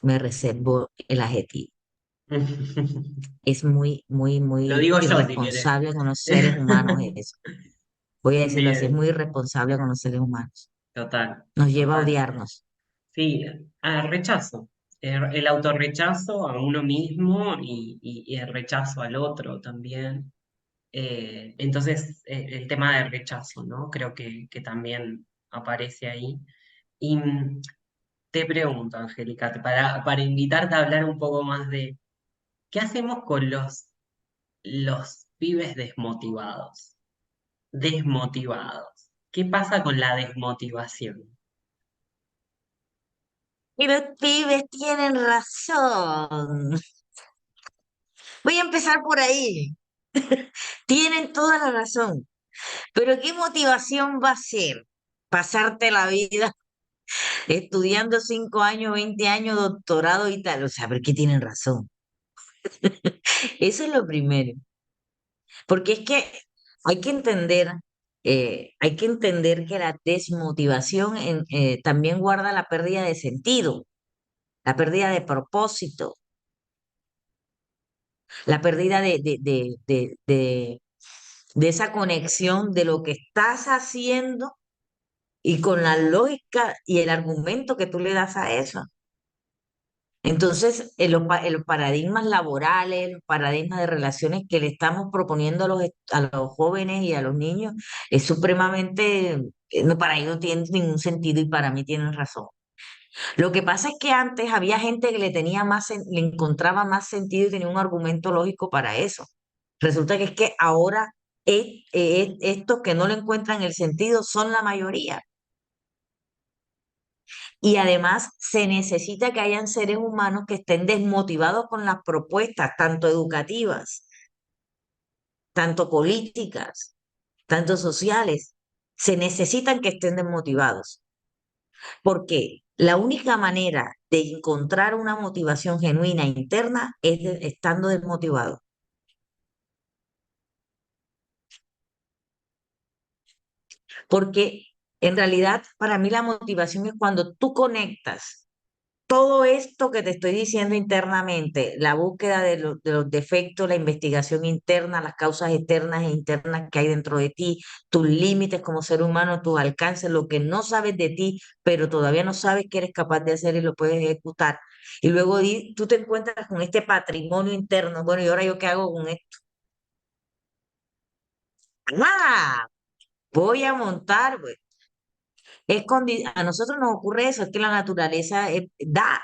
me reservo el adjetivo. Es muy, muy, Lo muy digo yo si querés. irresponsable con los seres humanos eso. Voy a decirlo así, es Bien, muy irresponsable con los seres humanos. total, Nos lleva a total. odiarnos. Sí, rechazo. El autorrechazo a uno mismo y el rechazo al otro también. Entonces, el tema del rechazo, ¿no? Creo que también aparece ahí. Y te pregunto, Angélica, para invitarte a hablar un poco más de qué hacemos con los pibes desmotivados. Desmotivados. ¿Qué pasa con la desmotivación? Y los pibes tienen razón. Voy a empezar por ahí. Tienen toda la razón. Pero ¿qué motivación va a ser pasarte la vida estudiando 5 años, 20 años, doctorado y tal? O sea, ¿por qué tienen razón? Eso es lo primero. Porque es que hay que entender, hay que entender que la desmotivación también guarda la pérdida de sentido, la pérdida de propósito, la pérdida de esa conexión de lo que estás haciendo y con la lógica y el argumento que tú le das a eso. Entonces, en los paradigmas laborales, los paradigmas de relaciones que le estamos proponiendo a los jóvenes y a los niños, es supremamente, para ellos no tiene ningún sentido y para mí tienen razón. Lo que pasa es que antes había gente que le encontraba más sentido y tenía un argumento lógico para eso. Resulta que es que ahora estos que no le encuentran el sentido son la mayoría. Y además se necesita que hayan seres humanos que estén desmotivados con las propuestas, tanto educativas, tanto políticas, tanto sociales. Se necesitan que estén desmotivados. Porque la única manera de encontrar una motivación genuina interna es estando desmotivado. Porque en realidad para mí la motivación es cuando tú conectas todo esto que te estoy diciendo internamente, la búsqueda de los defectos, la investigación interna, las causas externas e internas que hay dentro de ti, tus límites como ser humano, tus alcances, lo que no sabes de ti, pero todavía no sabes que eres capaz de hacer y lo puedes ejecutar. Y luego tú te encuentras con este patrimonio interno. Bueno, ¿y ahora yo qué hago con esto? Nada, voy a montar, pues. A nosotros nos ocurre eso, es que la naturaleza da.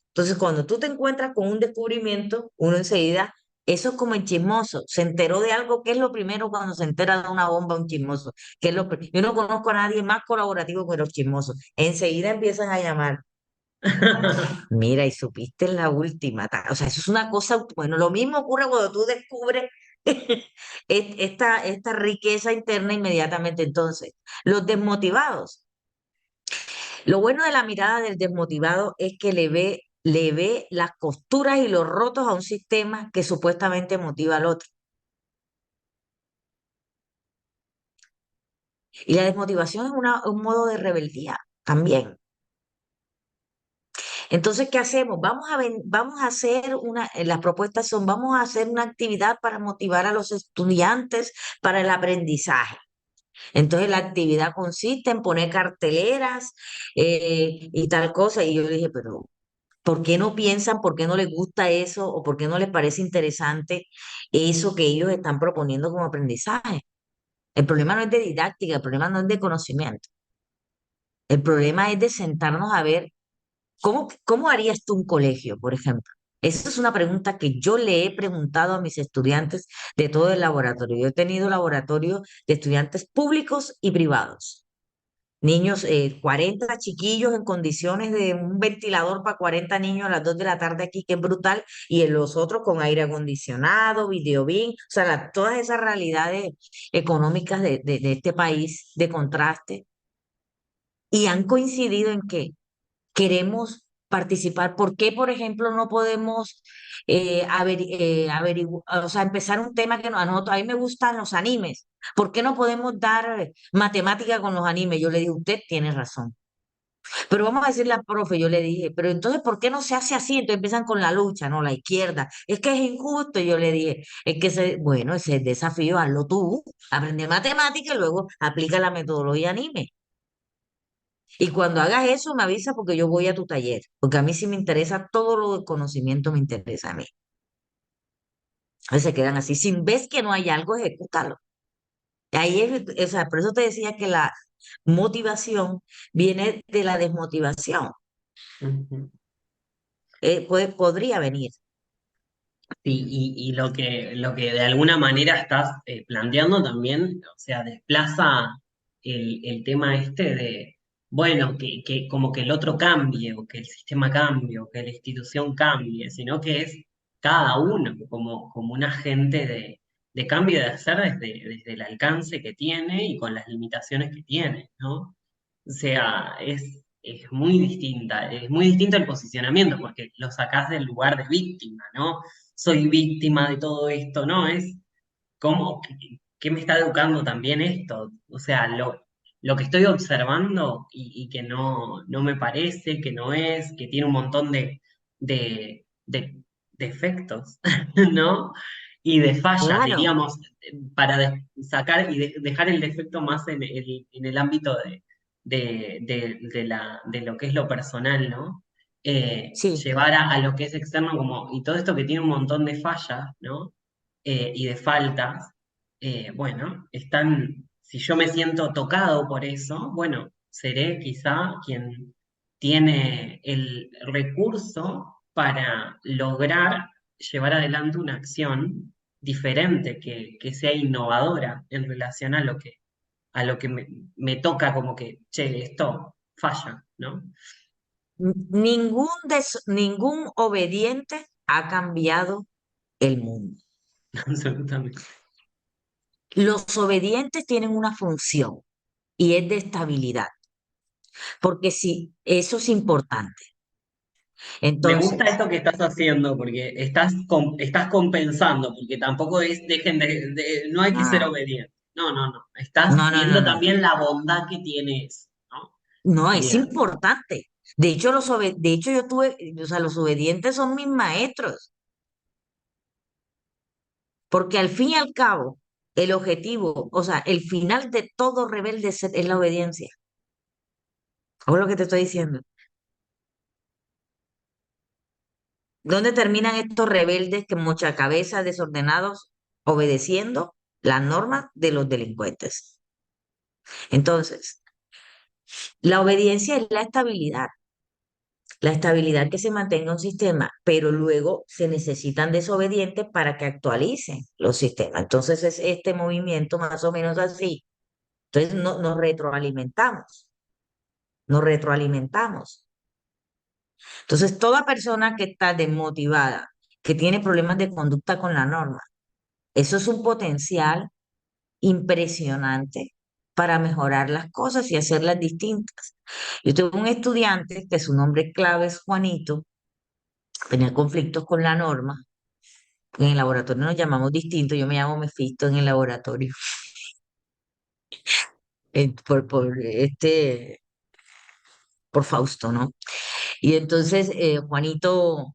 Entonces, cuando tú te encuentras con un descubrimiento, uno enseguida, eso es como el chismoso, se enteró de algo, ¿qué es lo primero cuando se entera de una bomba un chismoso? Yo no conozco a nadie más colaborativo que los chismosos. Enseguida empiezan a llamar, mira, y supiste la última. O sea, eso es una cosa, bueno, lo mismo ocurre cuando tú descubres esta riqueza interna inmediatamente. Entonces, los desmotivados. Lo bueno de la mirada del desmotivado es que le ve las costuras y los rotos a un sistema que supuestamente motiva al otro. Y la desmotivación es un modo de rebeldía también. Entonces, ¿qué hacemos? Vamos a hacer las propuestas son, vamos a hacer una actividad para motivar a los estudiantes para el aprendizaje. Entonces, la actividad consiste en poner carteleras y tal cosa. Y yo dije, pero ¿por qué no piensan, por qué no les gusta eso o por qué no les parece interesante eso que ellos están proponiendo como aprendizaje? El problema no es de didáctica, el problema no es de conocimiento. El problema es de sentarnos a ver cómo harías tú un colegio, por ejemplo. Esa es una pregunta que yo le he preguntado a mis estudiantes de todo el laboratorio. Yo he tenido laboratorio de estudiantes públicos y privados. Niños, 40 chiquillos en condiciones de un ventilador para 40 niños a las 2 de la tarde aquí, que es brutal, y en los otros con aire acondicionado, videobeam, o sea, todas esas realidades económicas de este país de contraste, y han coincidido en que queremos participar. ¿Por qué, por ejemplo, no podemos o sea, empezar un tema que a mí me gustan los animes? ¿Por qué no podemos dar matemática con los animes? Yo le dije, usted tiene razón. Pero vamos a decirle al profe, yo le dije, pero entonces, ¿por qué no se hace así? Entonces empiezan con la lucha, ¿no? La izquierda. Es que es injusto. Y yo le dije, bueno, ese desafío, hazlo tú, aprende matemática y luego aplica la metodología anime. Y cuando hagas eso, me avisa porque yo voy a tu taller, porque a mí sí me interesa, todo lo de conocimiento me interesa a mí. A veces se quedan así, sin ves que no hay algo, ejecútalo. Ahí o sea, por eso te decía que la motivación viene de la desmotivación. Ujú. Podría venir. Sí, y lo que de alguna manera estás planteando también, o sea, desplaza el tema este de, bueno, que como que el otro cambie, o que el sistema cambie, o que la institución cambie, sino que es cada uno como un agente de cambio de hacer desde el alcance que tiene y con las limitaciones que tiene, ¿no? O sea, es muy distinta, es muy distinto el posicionamiento, porque lo sacás del lugar de víctima, ¿no? Soy víctima de todo esto, ¿no? Es como, ¿qué me está educando también esto? O sea, lo que estoy observando y que no me parece, que no es, que tiene un montón de defectos, ¿no? Y de fallas, Claro, diríamos, para sacar y dejar el defecto más en el ámbito de lo que es lo personal, ¿no? sí. Llevar a lo que es externo como, y todo esto que tiene un montón de fallas, ¿no? Y de faltas, bueno, si yo me siento tocado por eso, bueno, seré quizá quien tiene el recurso para lograr llevar adelante una acción diferente, que sea innovadora en relación a lo que me toca como que, che, esto falla, ¿no? Ningún obediente ha cambiado el mundo. Absolutamente. Los obedientes tienen una función y es de estabilidad, porque sí, eso es importante. Me gusta Entonces, esto que estás haciendo porque estás compensando, porque tampoco es, no hay que ser no, obediente. No, no, no. Estás no, no, no, viendo no, también la bondad que tiene eso, ¿no? no, es Bien. importante. De hecho, o sea, los obedientes son mis maestros, porque al fin y al cabo, el objetivo, o sea, el final de todo rebelde es la obediencia. ¿Ojo lo que te estoy diciendo? ¿Dónde terminan estos rebeldes que mochacabezas desordenados obedeciendo las normas de los delincuentes? Entonces, la obediencia es la estabilidad que se mantenga un sistema, pero luego se necesitan desobedientes para que actualicen los sistemas. Entonces, es este movimiento más o menos así. Entonces, nos retroalimentamos, nos retroalimentamos. Entonces, toda persona que está desmotivada, que tiene problemas de conducta con la norma, eso es un potencial impresionante para mejorar las cosas y hacerlas distintas. Yo tuve un estudiante que su nombre clave es Juanito, tenía conflictos con la norma. En el laboratorio nos llamamos distinto, yo me llamo Mefisto en el laboratorio, por Fausto, ¿no? Y entonces Juanito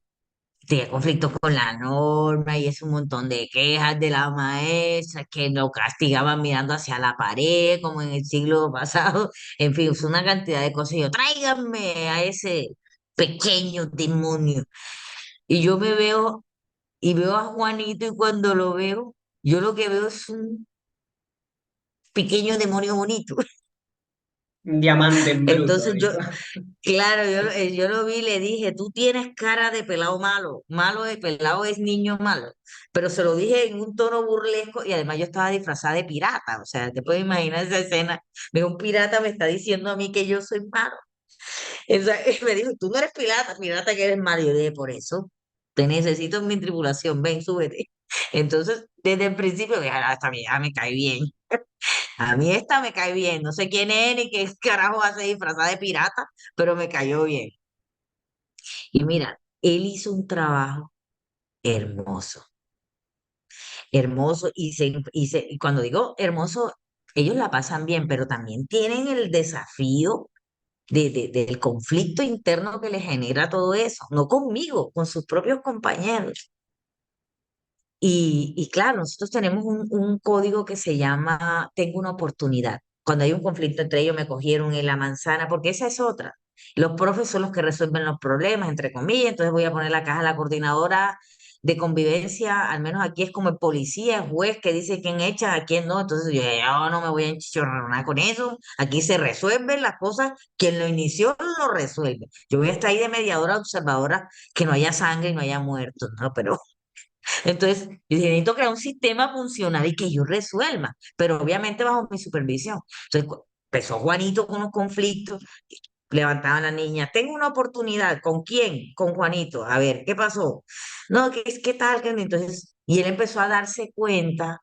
tenía conflicto con la norma y es un montón de quejas de la maestra que lo castigaban mirando hacia la pared, como en el siglo pasado. En fin, es una cantidad de cosas. Y yo, tráiganme a ese pequeño demonio. Y yo me veo y veo a Juanito y cuando lo veo, yo lo que veo es un pequeño demonio bonito. Un diamante en bruto, Entonces yo, dijo. claro, yo lo vi y le dije, tú tienes cara de pelado malo, malo de pelado es niño malo, pero se lo dije en un tono burlesco y además yo estaba disfrazada de pirata, o sea, te puedes imaginar esa escena, de un pirata me está diciendo a mí que yo soy malo. Me dijo, tú no eres pirata, pirata que eres malo, y yo dije, por eso, te necesito en mi tripulación, ven, súbete. Entonces, desde el principio dije, "Ah, esta vieja me cae bien. A mí esta me cae bien, no sé quién es ni qué carajo hace disfrazada de pirata, pero me cayó bien. Y mira, él hizo un trabajo hermoso, hermoso, y cuando digo hermoso, ellos la pasan bien, pero también tienen el desafío del conflicto interno que les genera todo eso, no conmigo, con sus propios compañeros. Y claro, nosotros tenemos un código que se llama Tengo una oportunidad. Cuando hay un conflicto entre ellos, me cogieron en la manzana, porque esa es otra. Los profes son los que resuelven los problemas, entre comillas, entonces voy a poner la caja a la coordinadora de convivencia, al menos aquí es como el policía, el juez que dice quién echa, a quién no, entonces yo no me voy a enchichorrar con eso, aquí se resuelven las cosas, quien lo inició lo resuelve. Yo voy a estar ahí de mediadora observadora, que no haya sangre y no haya muertos, ¿no? Pero entonces, yo dije, necesito crear un sistema funcional y que yo resuelva, pero obviamente bajo mi supervisión. Entonces, empezó Juanito con unos conflictos, levantaban a la niña, tengo una oportunidad, ¿con quién? Con Juanito, a ver, ¿qué pasó? No, que es que tal, que no. Entonces, y él empezó a darse cuenta,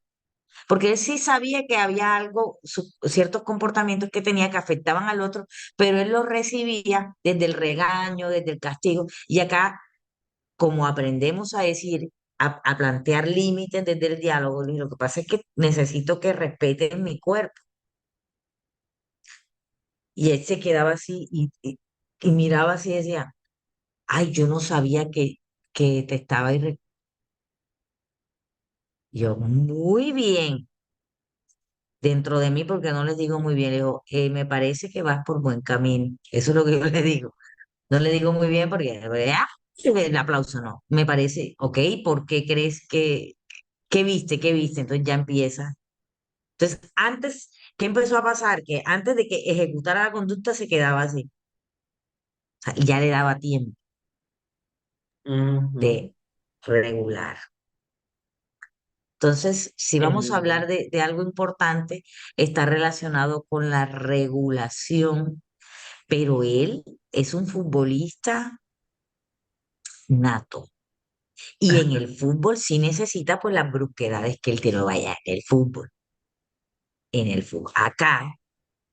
porque él sí sabía que había algo, ciertos comportamientos que tenía que afectaban al otro, pero él los recibía desde el regaño, desde el castigo, y acá como aprendemos a decir, a plantear límites desde el diálogo, y lo que pasa es que necesito que respeten mi cuerpo. Y él se quedaba así y miraba así y decía, ay, yo no sabía que te estaba Yo, muy bien, dentro de mí, porque no les digo muy bien, le digo, me parece que vas por buen camino. Eso es lo que yo le digo. No le digo muy bien porque, el aplauso no. Me parece, ok, ¿por qué crees qué viste, qué viste? Entonces ya empieza. Entonces, antes, ¿qué empezó a pasar? Que antes de que ejecutara la conducta se quedaba así. O sea, y ya le daba tiempo Ujú. de regular. Entonces, si vamos a hablar El- de algo importante, está relacionado con la regulación, pero él es un futbolista nato. Y en el fútbol sí necesita pues las brusquedades que él tiene, vaya, en el fútbol, en el fútbol. Acá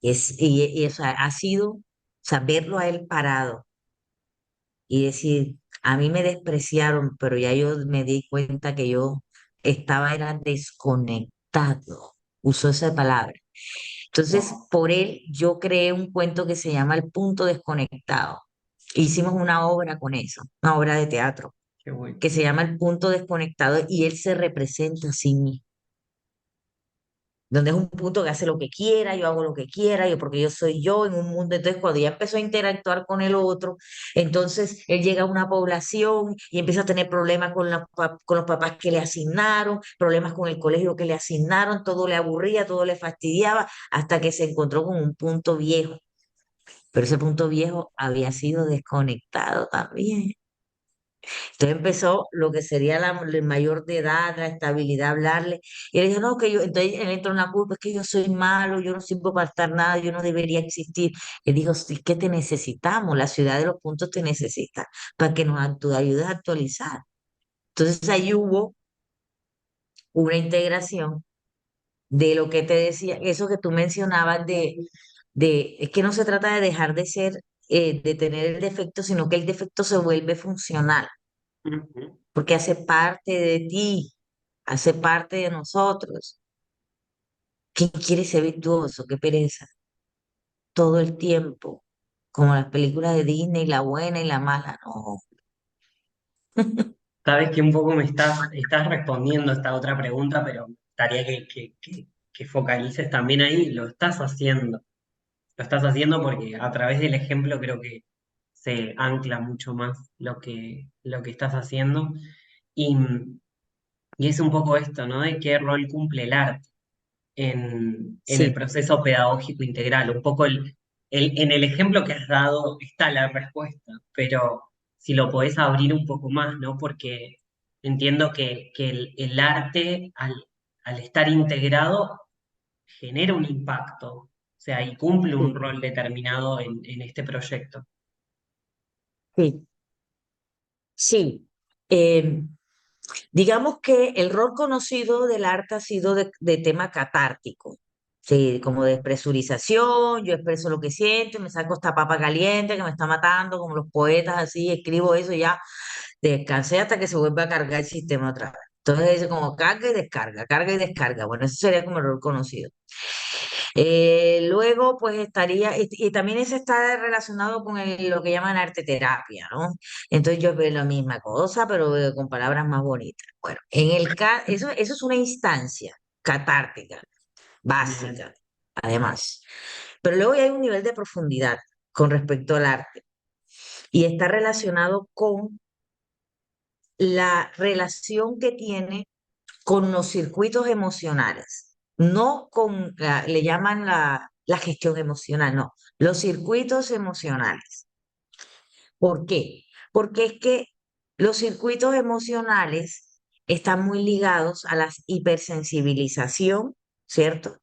o sea, ha sido saberlo a él parado y decir, a mí me despreciaron, pero ya yo me di cuenta que yo era desconectado, usó esa palabra. Entonces, por él, yo creé un cuento que se llama El punto desconectado. Hicimos una obra con eso, una obra de teatro, Qué bueno. que se llama El punto desconectado y él se representa a sí mismo, donde es un punto que hace lo que quiera, yo hago lo que quiera, yo porque yo soy yo en un mundo. Entonces, cuando ya empezó a interactuar con el otro, entonces él llega a una población y empieza a tener problemas con los papás que le asignaron, problemas con el colegio que le asignaron, todo le aburría, todo le fastidiaba, hasta que se encontró con un punto viejo. Pero ese punto viejo había sido desconectado también. Entonces empezó lo que sería el mayor de edad, la estabilidad, hablarle. Y él dijo, no, que yo, entonces él entró en la culpa, es que yo soy malo, yo no sirvo para estar nada, yo no debería existir. Él dijo, sí, que te necesitamos, la ciudad de los puntos te necesita para que ayudes a actualizar. Entonces ahí hubo una integración de lo que te decía, eso que tú mencionabas es que no se trata de dejar de ser, de tener el defecto, sino que el defecto se vuelve funcional Ujú. porque hace parte de ti, hace parte de nosotros. ¿Quién quiere ser virtuoso? Qué pereza. Todo el tiempo. como las películas de Disney, la buena y la mala, no. Sabes que un poco estás respondiendo a esta otra pregunta, pero me gustaría que focalices también ahí. Lo estás haciendo. Lo estás haciendo porque a través del ejemplo creo que se ancla mucho más lo que estás haciendo. Y, y es un poco esto, ¿no? De qué rol cumple el arte en el Sí, proceso pedagógico integral. Un poco en el ejemplo que has dado está la respuesta, pero si lo podés abrir un poco más, ¿no? Porque entiendo que el arte, al estar integrado, genera un impacto, o sea, y cumple un sí, rol determinado en este proyecto. sí, sí. Eh, digamos que el rol conocido del arte ha sido de tema catártico, sí, como de presurización, yo expreso lo que siento, me saco esta papa caliente que me está matando, como los poetas así, escribo eso y ya descansé hasta que se vuelva a cargar el sistema otra vez. Entonces dice como carga y descarga, carga y descarga. Bueno, eso sería como el rol conocido. Luego, pues estaría, y también ese está relacionado con lo que llaman arte terapia, ¿no? Entonces yo veo la misma cosa, pero con palabras más bonitas. Bueno, eso es una instancia catártica, Bien. básica, además. Pero luego ya hay un nivel de profundidad con respecto al arte y está relacionado con la relación que tiene con los circuitos emocionales, no con, le llaman la gestión emocional, no, los circuitos emocionales. ¿Por qué? Porque es que los circuitos emocionales están muy ligados a la hipersensibilización, ¿cierto?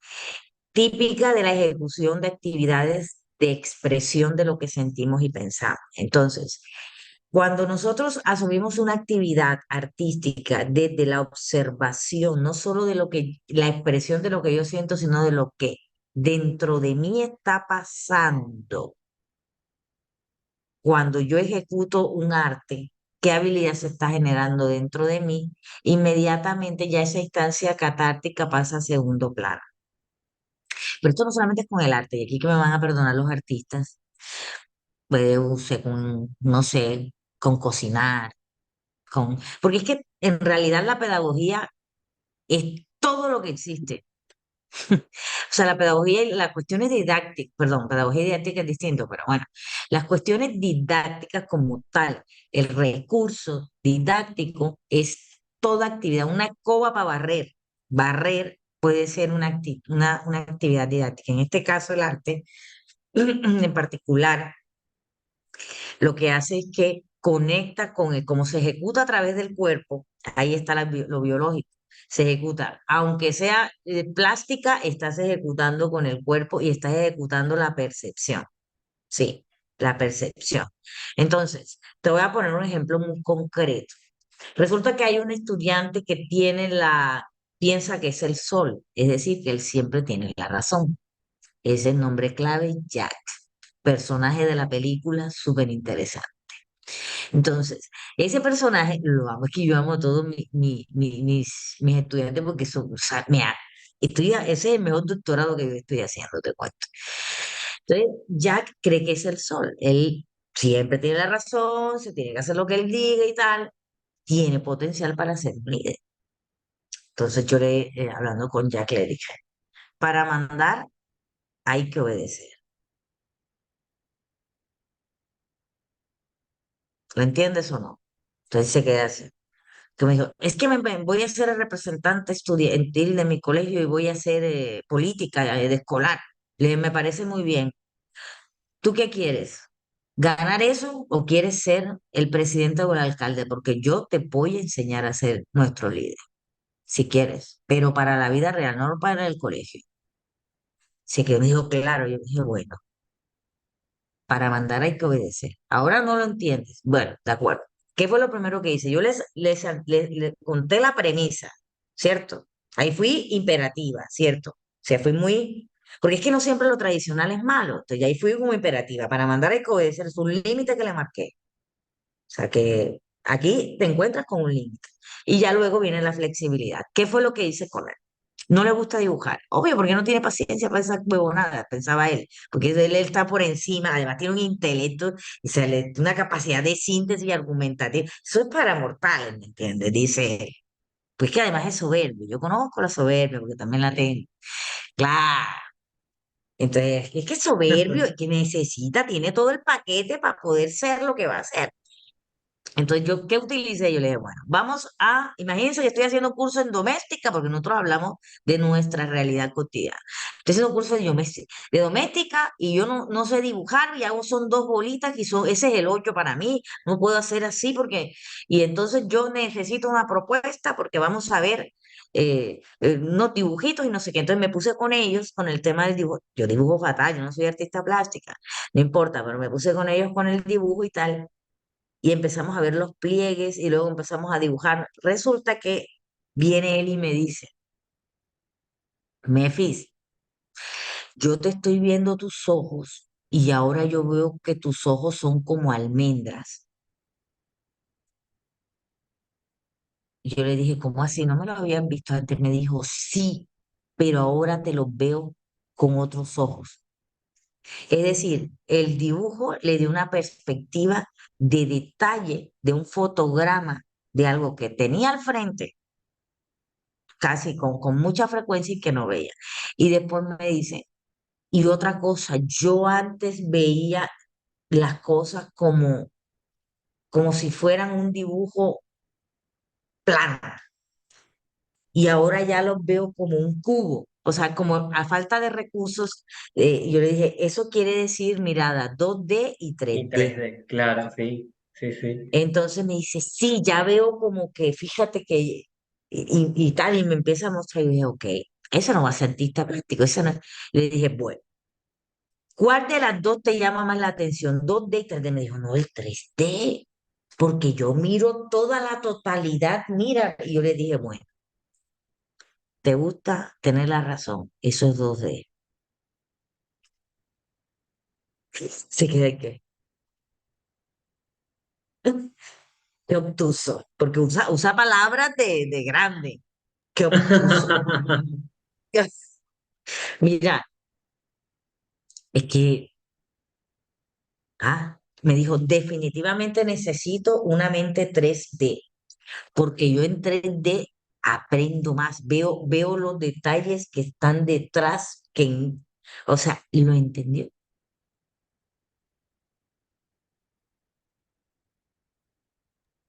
Típica de la ejecución de actividades de expresión de lo que sentimos y pensamos. Entonces, cuando nosotros asumimos una actividad artística desde la observación, no solo de lo que, la expresión de lo que yo siento, sino de lo que dentro de mí está pasando, cuando yo ejecuto un arte, qué habilidad se está generando dentro de mí, inmediatamente ya esa instancia catártica pasa a segundo plano. Pero esto no solamente es con el arte, y aquí que me van a perdonar los artistas, puede ser con, no sé, con cocinar, porque es que en realidad la pedagogía es todo lo que existe. O sea, la pedagogía y las cuestiones didácticas, perdón, pedagogía y didáctica es distinto, pero bueno, las cuestiones didácticas como tal, el recurso didáctico es toda actividad, una escoba para barrer. Barrer puede ser una actividad didáctica. En este caso, el arte en particular lo que hace es que conecta con el, como se ejecuta a través del cuerpo, ahí está lo biológico, se ejecuta, aunque sea plástica, estás ejecutando con el cuerpo y estás ejecutando la percepción, sí, la percepción. Entonces, te voy a poner un ejemplo muy concreto. Resulta que hay un estudiante que piensa que es el sol, es decir, que él siempre tiene la razón. Es el nombre clave, Jack, personaje de la película, súper interesante. Entonces, ese personaje lo amo, es que yo amo a todos mis estudiantes porque son, o sea, ese es el mejor doctorado que yo estoy haciendo, te cuento. Entonces, Jack cree que es el sol, él siempre tiene la razón, se tiene que hacer lo que él diga y tal, tiene potencial para ser un líder. Entonces hablando con Jack, le dije, para mandar hay que obedecer, ¿lo entiendes o no? Entonces se queda así. Que me dijo, es que voy a ser el representante estudiantil de mi colegio y voy a hacer política de escolar. Le dije, me parece muy bien. ¿Tú qué quieres? ¿Ganar eso o quieres ser el presidente o el alcalde? Porque yo te voy a enseñar a ser nuestro líder, si quieres, pero para la vida real, no para el colegio. Así que me dijo, claro, yo dije, bueno, para mandar hay que obedecer. Ahora no lo entiendes. Bueno, de acuerdo. ¿Qué fue lo primero que hice? Yo les conté la premisa, ¿cierto? Ahí fui imperativa, ¿cierto? O sea, fui muy... Porque es que no siempre lo tradicional es malo. Entonces, ahí fui como imperativa. Para mandar hay que obedecer. Es un límite que le marqué. O sea, que aquí te encuentras con un límite. Y ya luego viene la flexibilidad. ¿Qué fue lo que hice con él? No le gusta dibujar. Obvio, porque no tiene paciencia para esa huevonada, pensaba él. Porque él está por encima, además tiene un intelecto, y se le, una capacidad de síntesis argumentativa. Eso es para mortales, ¿me entiendes? Dice él. Pues que además es soberbio. Yo conozco la soberbia porque también la tengo. Claro. Entonces, es que es soberbio, es que necesita, tiene todo el paquete para poder ser lo que va a ser. Entonces, ¿yo qué utilicé? Yo le dije, bueno, vamos a, imagínense que estoy haciendo un curso en doméstica, porque nosotros hablamos de nuestra realidad cotidiana. Estoy haciendo un curso de doméstica y yo no sé dibujar y hago son dos bolitas y son, ese es el 8 para mí, no puedo hacer así porque, y entonces yo necesito una propuesta porque vamos a ver unos dibujitos y no sé qué. Entonces me puse con ellos con el tema del dibujo. Yo dibujo fatal, yo no soy artista plástica, no importa, pero me puse con ellos con el dibujo y tal y empezamos a ver los pliegues y luego empezamos a dibujar. Resulta que viene él y me dice, Mefis, yo te estoy viendo tus ojos y ahora yo veo que tus ojos son como almendras. Y yo le dije, ¿cómo así? ¿No me lo habían visto antes? Me dijo, sí, pero ahora te los veo con otros ojos. Es decir, el dibujo le dio una perspectiva de detalle de un fotograma de algo que tenía al frente casi con mucha frecuencia y que no veía. Y después me dice, y otra cosa, yo antes veía las cosas como si fueran un dibujo plano y ahora ya los veo como un cubo. O sea, como a falta de recursos, yo le dije, eso quiere decir mirada 2D y Y 3D. 3D, claro, sí, sí, sí. Entonces me dice, sí, ya veo como que, fíjate que, y tal, y me empieza a mostrar, y yo dije, ok, eso no va a ser artista plástico, eso no. Le dije, bueno. ¿Cuál de las dos te llama más la atención? 2D y 3D. Me dijo, no, el 3D, porque yo miro toda la totalidad, mira. Y yo le dije, bueno, ¿te gusta tener la razón? Eso es 2D. Se queda que, qué obtuso, porque usa palabras de grande, qué obtuso. Mira, es que, me dijo, definitivamente necesito una mente 3D. Porque yo en 3D aprendo más, veo los detalles que están detrás, o sea, y lo entendió.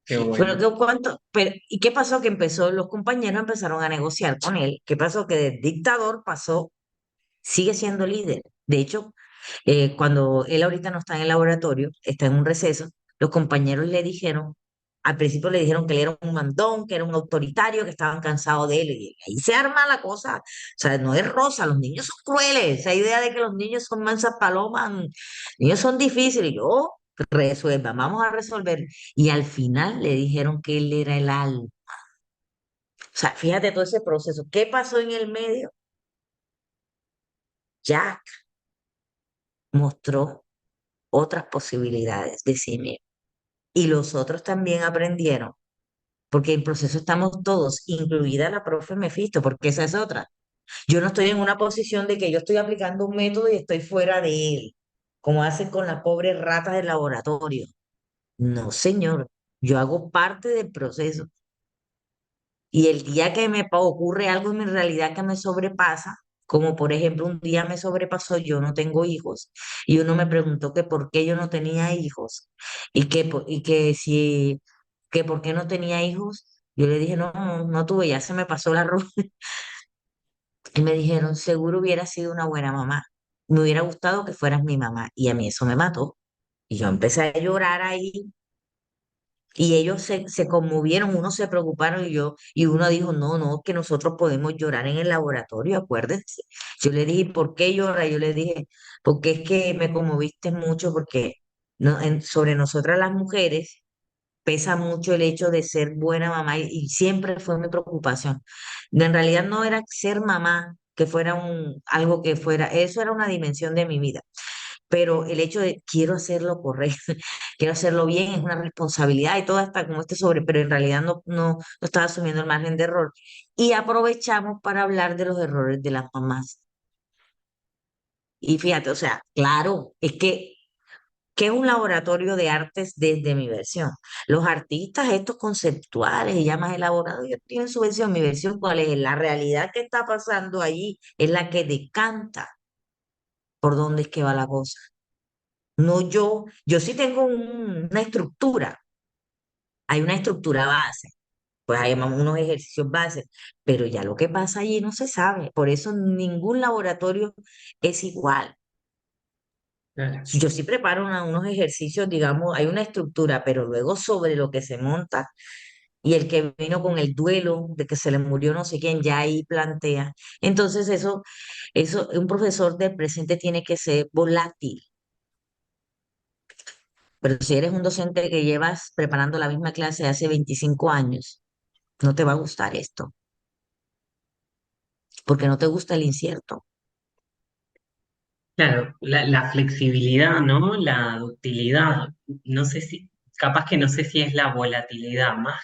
Qué Pero bueno. ¿y qué pasó? Que los compañeros empezaron a negociar con él. ¿Qué pasó? Que de dictador pasó, sigue siendo líder. De hecho, cuando él ahorita no está en el laboratorio, está en un receso, los compañeros le dijeron, al principio le dijeron que él era un mandón, que era un autoritario, que estaban cansados de él, y ahí se arma la cosa, o sea, no es rosa, los niños son crueles, esa idea de que los niños son mansas palomas, niños son difíciles, y yo, resuelva, vamos a resolver, y al final le dijeron que él era el alma, o sea, fíjate todo ese proceso, ¿qué pasó en el medio? Jack mostró otras posibilidades de sí mismo. Y los otros también aprendieron, porque en proceso estamos todos, incluida la profe Mefisto, porque esa es otra. Yo no estoy en una posición de que yo estoy aplicando un método y estoy fuera de él, como hacen con las pobres ratas del laboratorio. No, señor, yo hago parte del proceso. Y el día que ocurre algo en mi realidad que me sobrepasa, como por ejemplo un día me sobrepasó, yo no tengo hijos, y uno me preguntó que por qué yo no tenía hijos, que por qué no tenía hijos, yo le dije, no tuve, ya se me pasó la arroz. Y me dijeron, seguro hubiera sido una buena mamá, me hubiera gustado que fueras mi mamá, y a mí eso me mató. Y yo empecé a llorar ahí y ellos se conmovieron, unos se preocuparon y uno dijo, no, que nosotros podemos llorar en el laboratorio, acuérdense. Yo le dije, ¿por qué llora? Yo le dije, porque es que me conmoviste mucho, porque sobre nosotras las mujeres pesa mucho el hecho de ser buena mamá y siempre fue mi preocupación. En realidad no era ser mamá, que fuera algo que fuera, eso era una dimensión de mi vida, pero el hecho de quiero hacerlo correcto, quiero hacerlo bien, es una responsabilidad y todo hasta como este sobre, pero en realidad no estaba asumiendo el margen de error. Y aprovechamos para hablar de los errores de las mamás. Y fíjate, o sea, claro, es que es un laboratorio de artes desde mi versión. Los artistas, estos conceptuales y ya más elaborados, ellos tienen su versión. Mi versión, ¿cuál es? La realidad que está pasando allí es la que decanta por dónde es que va la cosa. No yo sí tengo una estructura, hay una estructura base, pues hay unos ejercicios base, pero ya lo que pasa allí no se sabe. Por eso ningún laboratorio es igual. Claro. Yo sí preparo unos ejercicios, digamos, hay una estructura, pero luego sobre lo que se monta y el que vino con el duelo de que se le murió no sé quién, ya ahí plantea. Entonces un profesor del presente tiene que ser volátil. Pero si eres un docente que llevas preparando la misma clase hace 25 años, no te va a gustar esto, porque no te gusta el incierto. Claro, la flexibilidad, ¿no? La ductilidad. No sé si, capaz que no sé si es la volatilidad, más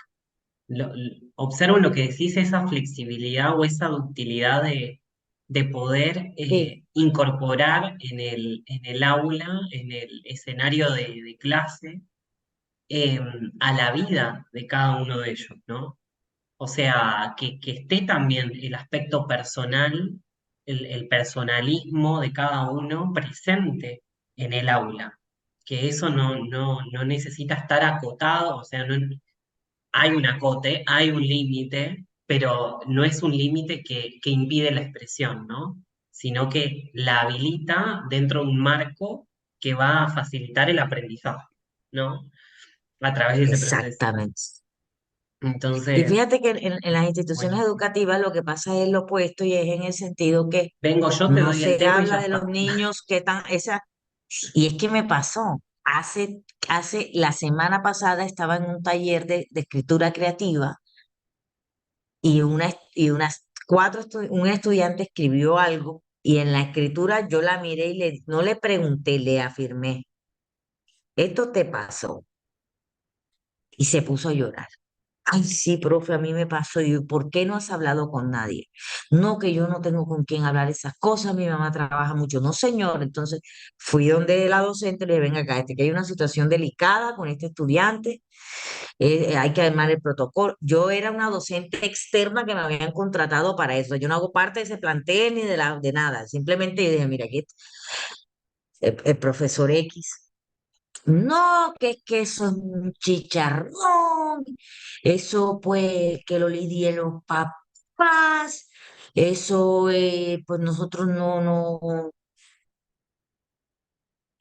observo lo que decís, esa flexibilidad o esa ductilidad de poder Sí, incorporar en el aula, en el escenario de clase, eh, a la vida de cada uno de ellos, ¿no? O sea, que esté también el aspecto personal, el personalismo de cada uno presente en el aula, que eso no necesita estar acotado, o sea, no, hay un acote, hay un límite, pero no es un límite que impide la expresión, ¿no? Sino que la habilita dentro de un marco que va a facilitar el aprendizaje, ¿no? A través de ese proceso. exactamente. Y Entonces, fíjate que en las instituciones buenísimo. educativas lo que pasa es lo opuesto y es en el sentido que Vengo yo, te no doy el se tema y habla ya de los está. niños que están, y es que me pasó. La semana pasada estaba en un taller de escritura creativa y unas un estudiante escribió algo y en la escritura yo la miré y no le pregunté, le afirmé, esto te pasó y se puso a llorar. Ay, sí, profe, a mí me pasó. Y yo, ¿por qué no has hablado con nadie? No, que yo no tengo con quién hablar esas cosas, mi mamá trabaja mucho. No, señor. Entonces fui donde la docente le dije, venga acá, que hay una situación delicada con este estudiante, hay que armar el protocolo. Yo era una docente externa que me habían contratado para eso. Yo no hago parte de ese plantel ni de nada. Simplemente yo dije, mira, aquí el profesor X. No, que es que eso es un chicharrón, eso pues que lo lidien los papás, eso pues nosotros no,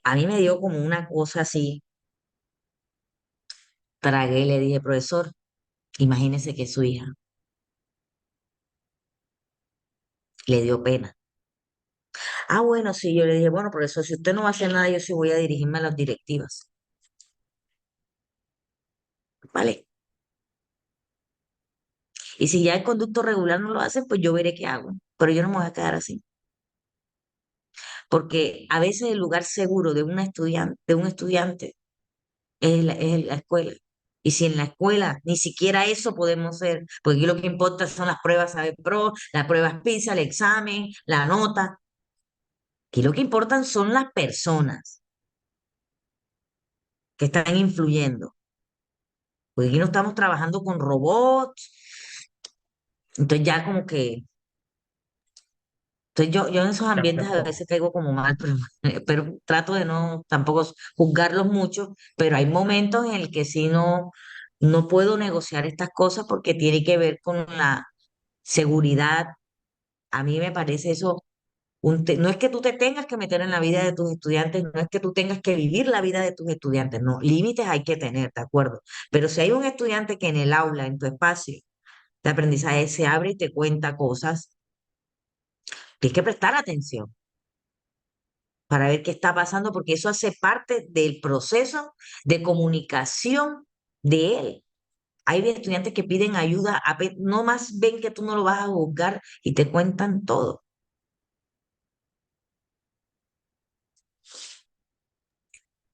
a mí me dio como una cosa así, tragué y le dije, profesor, imagínese que su hija le dio pena. Ah, bueno, sí, yo le dije, bueno, profesor, si usted no va a hacer nada, yo sí voy a dirigirme a las directivas, ¿vale? Y si ya el conducto regular no lo hace, pues yo veré qué hago, pero yo no me voy a quedar así. Porque a veces el lugar seguro de un estudiante es la escuela. Y si en la escuela ni siquiera eso podemos hacer, porque aquí lo que importa son las pruebas pro, las pruebas PISA, el examen, la nota. Aquí lo que importan son las personas que están influyendo. Porque aquí no estamos trabajando con robots. Entonces ya como que entonces yo en esos ambientes a Perfecto. veces caigo como mal, pero trato de no tampoco juzgarlos mucho, pero hay momentos en el que sí no puedo negociar estas cosas porque tiene que ver con la seguridad. A mí me parece eso, no es que tú te tengas que meter en la vida de tus estudiantes, no es que tú tengas que vivir la vida de tus estudiantes, no, límites hay que tener, ¿de acuerdo? Pero si hay un estudiante que en el aula, en tu espacio de aprendizaje, se abre y te cuenta cosas, tienes que prestar atención para ver qué está pasando, porque eso hace parte del proceso de comunicación de él. Hay estudiantes que piden ayuda, no más ven que tú no lo vas a juzgar y te cuentan todo.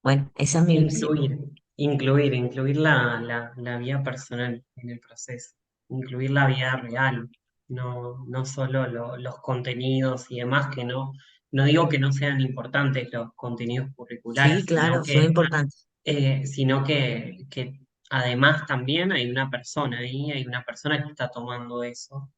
Bueno, esa es mi visión. Incluir la vida personal en el proceso, incluir la vida real, no solo los contenidos y demás, que no digo que no sean importantes los contenidos Sí, curriculares, claro, son importantes. sino que además también hay una persona ahí, hay una persona que está tomando eso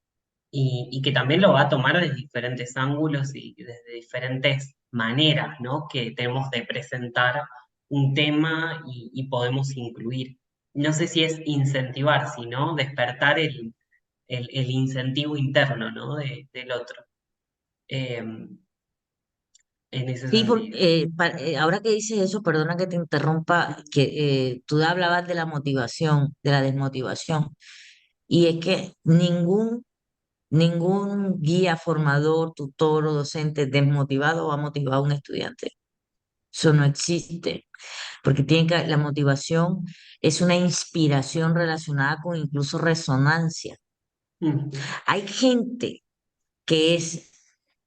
y que también lo va a tomar desde diferentes ángulos y desde diferentes maneras, ¿no? Que tenemos de presentar un tema y podemos incluir. No sé si es incentivar, sino despertar el incentivo interno, ¿no? Del otro. Eh, en ese Sí, sentido. ahora que dices eso, perdona que te interrumpa, que tú hablabas de la motivación, de la desmotivación, y es que ningún guía, formador, tutor o docente desmotivado va a motivar a un estudiante. Eso no existe, porque la motivación es una inspiración relacionada con incluso resonancia. Ujú. Hay gente que es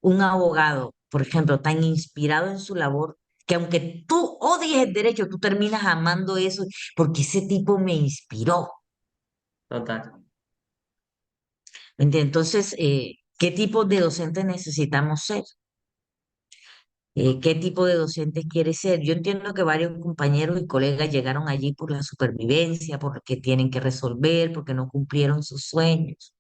un abogado, por ejemplo, tan inspirado en su labor, que aunque tú odies el derecho, tú terminas amando eso porque ese tipo me inspiró. Total. ¿Me entiendes? Entonces, ¿qué tipo de docentes necesitamos ser? ¿Qué tipo de docentes quiere ser? Yo entiendo que varios compañeros y colegas llegaron allí por la supervivencia, porque tienen que resolver, porque no cumplieron sus sueños,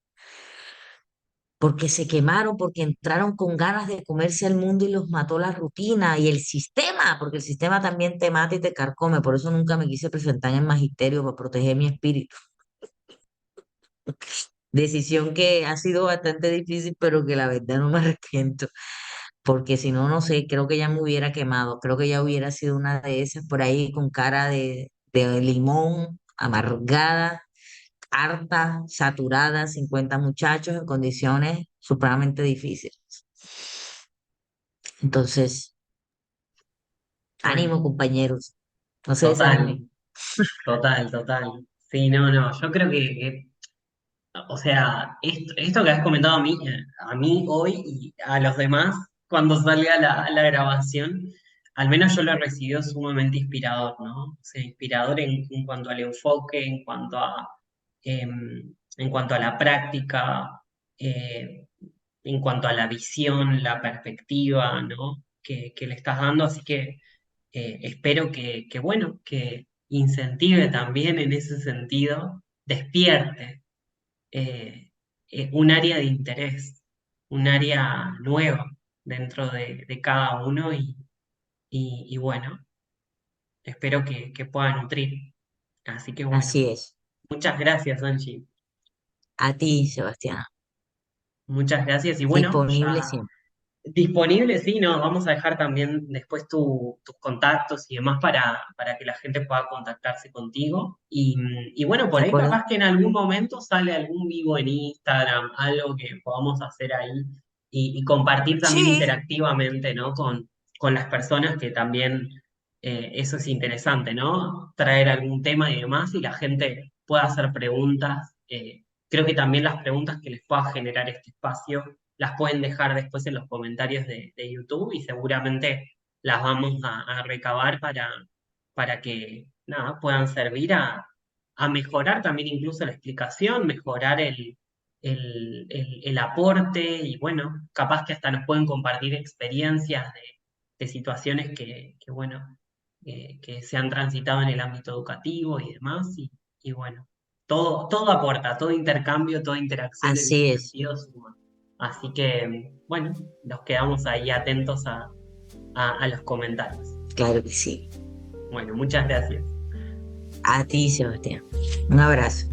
porque se quemaron, porque entraron con ganas de comerse al mundo y los mató la rutina y el sistema, porque el sistema también te mata y te carcome. Por eso nunca me quise presentar en el magisterio para proteger mi espíritu. Decisión que ha sido bastante difícil, pero que la verdad no me arrepiento, porque si no, no sé, creo que ya me hubiera quemado, creo que ya hubiera sido una de esas por ahí con cara de limón, amargada, harta, saturada, 50 muchachos en condiciones supremamente difíciles. Entonces, Bueno, ánimo, compañeros, no se total, desanimen. total. Sí, no, yo creo que o sea, esto que has comentado a mí hoy y a los demás cuando salga la grabación, al menos yo lo he recibido sumamente inspirador, ¿no? O sea, inspirador en cuanto al enfoque, en cuanto a la práctica, eh, en cuanto a la visión, la perspectiva, ¿no? Que le estás dando, así que espero bueno, que incentive también en ese sentido, despierte un área de interés, un área nueva dentro de cada uno y bueno, espero que pueda nutrir. Así que bueno, Así es. muchas gracias, Angie. A ti, Sebastián. Muchas gracias y bueno, Disponible ya siempre. disponible, sí, no, vamos a dejar también después tus contactos y demás para que la gente pueda contactarse contigo. Y bueno, ¿De por ahí acuerdo? capaz que en algún momento sale algún vivo en Instagram, algo que podamos hacer ahí y compartir también Sí, interactivamente, ¿no? Con las personas que también eso es interesante, ¿no? Traer algún tema y demás y la gente pueda hacer preguntas. Creo que también las preguntas que les pueda generar este espacio las pueden dejar después en los comentarios de YouTube y seguramente las vamos a recabar para que nada, puedan servir a mejorar también incluso la explicación, mejorar el aporte y bueno, capaz que hasta nos pueden compartir experiencias de situaciones bueno, que se han transitado en el ámbito educativo y demás y bueno, todo aporta, todo intercambio, toda interacción en ese así es. sentido suma. Así que, bueno, nos quedamos ahí atentos a los comentarios. Claro que sí. Bueno, muchas gracias. A ti, Sebastián. Un abrazo.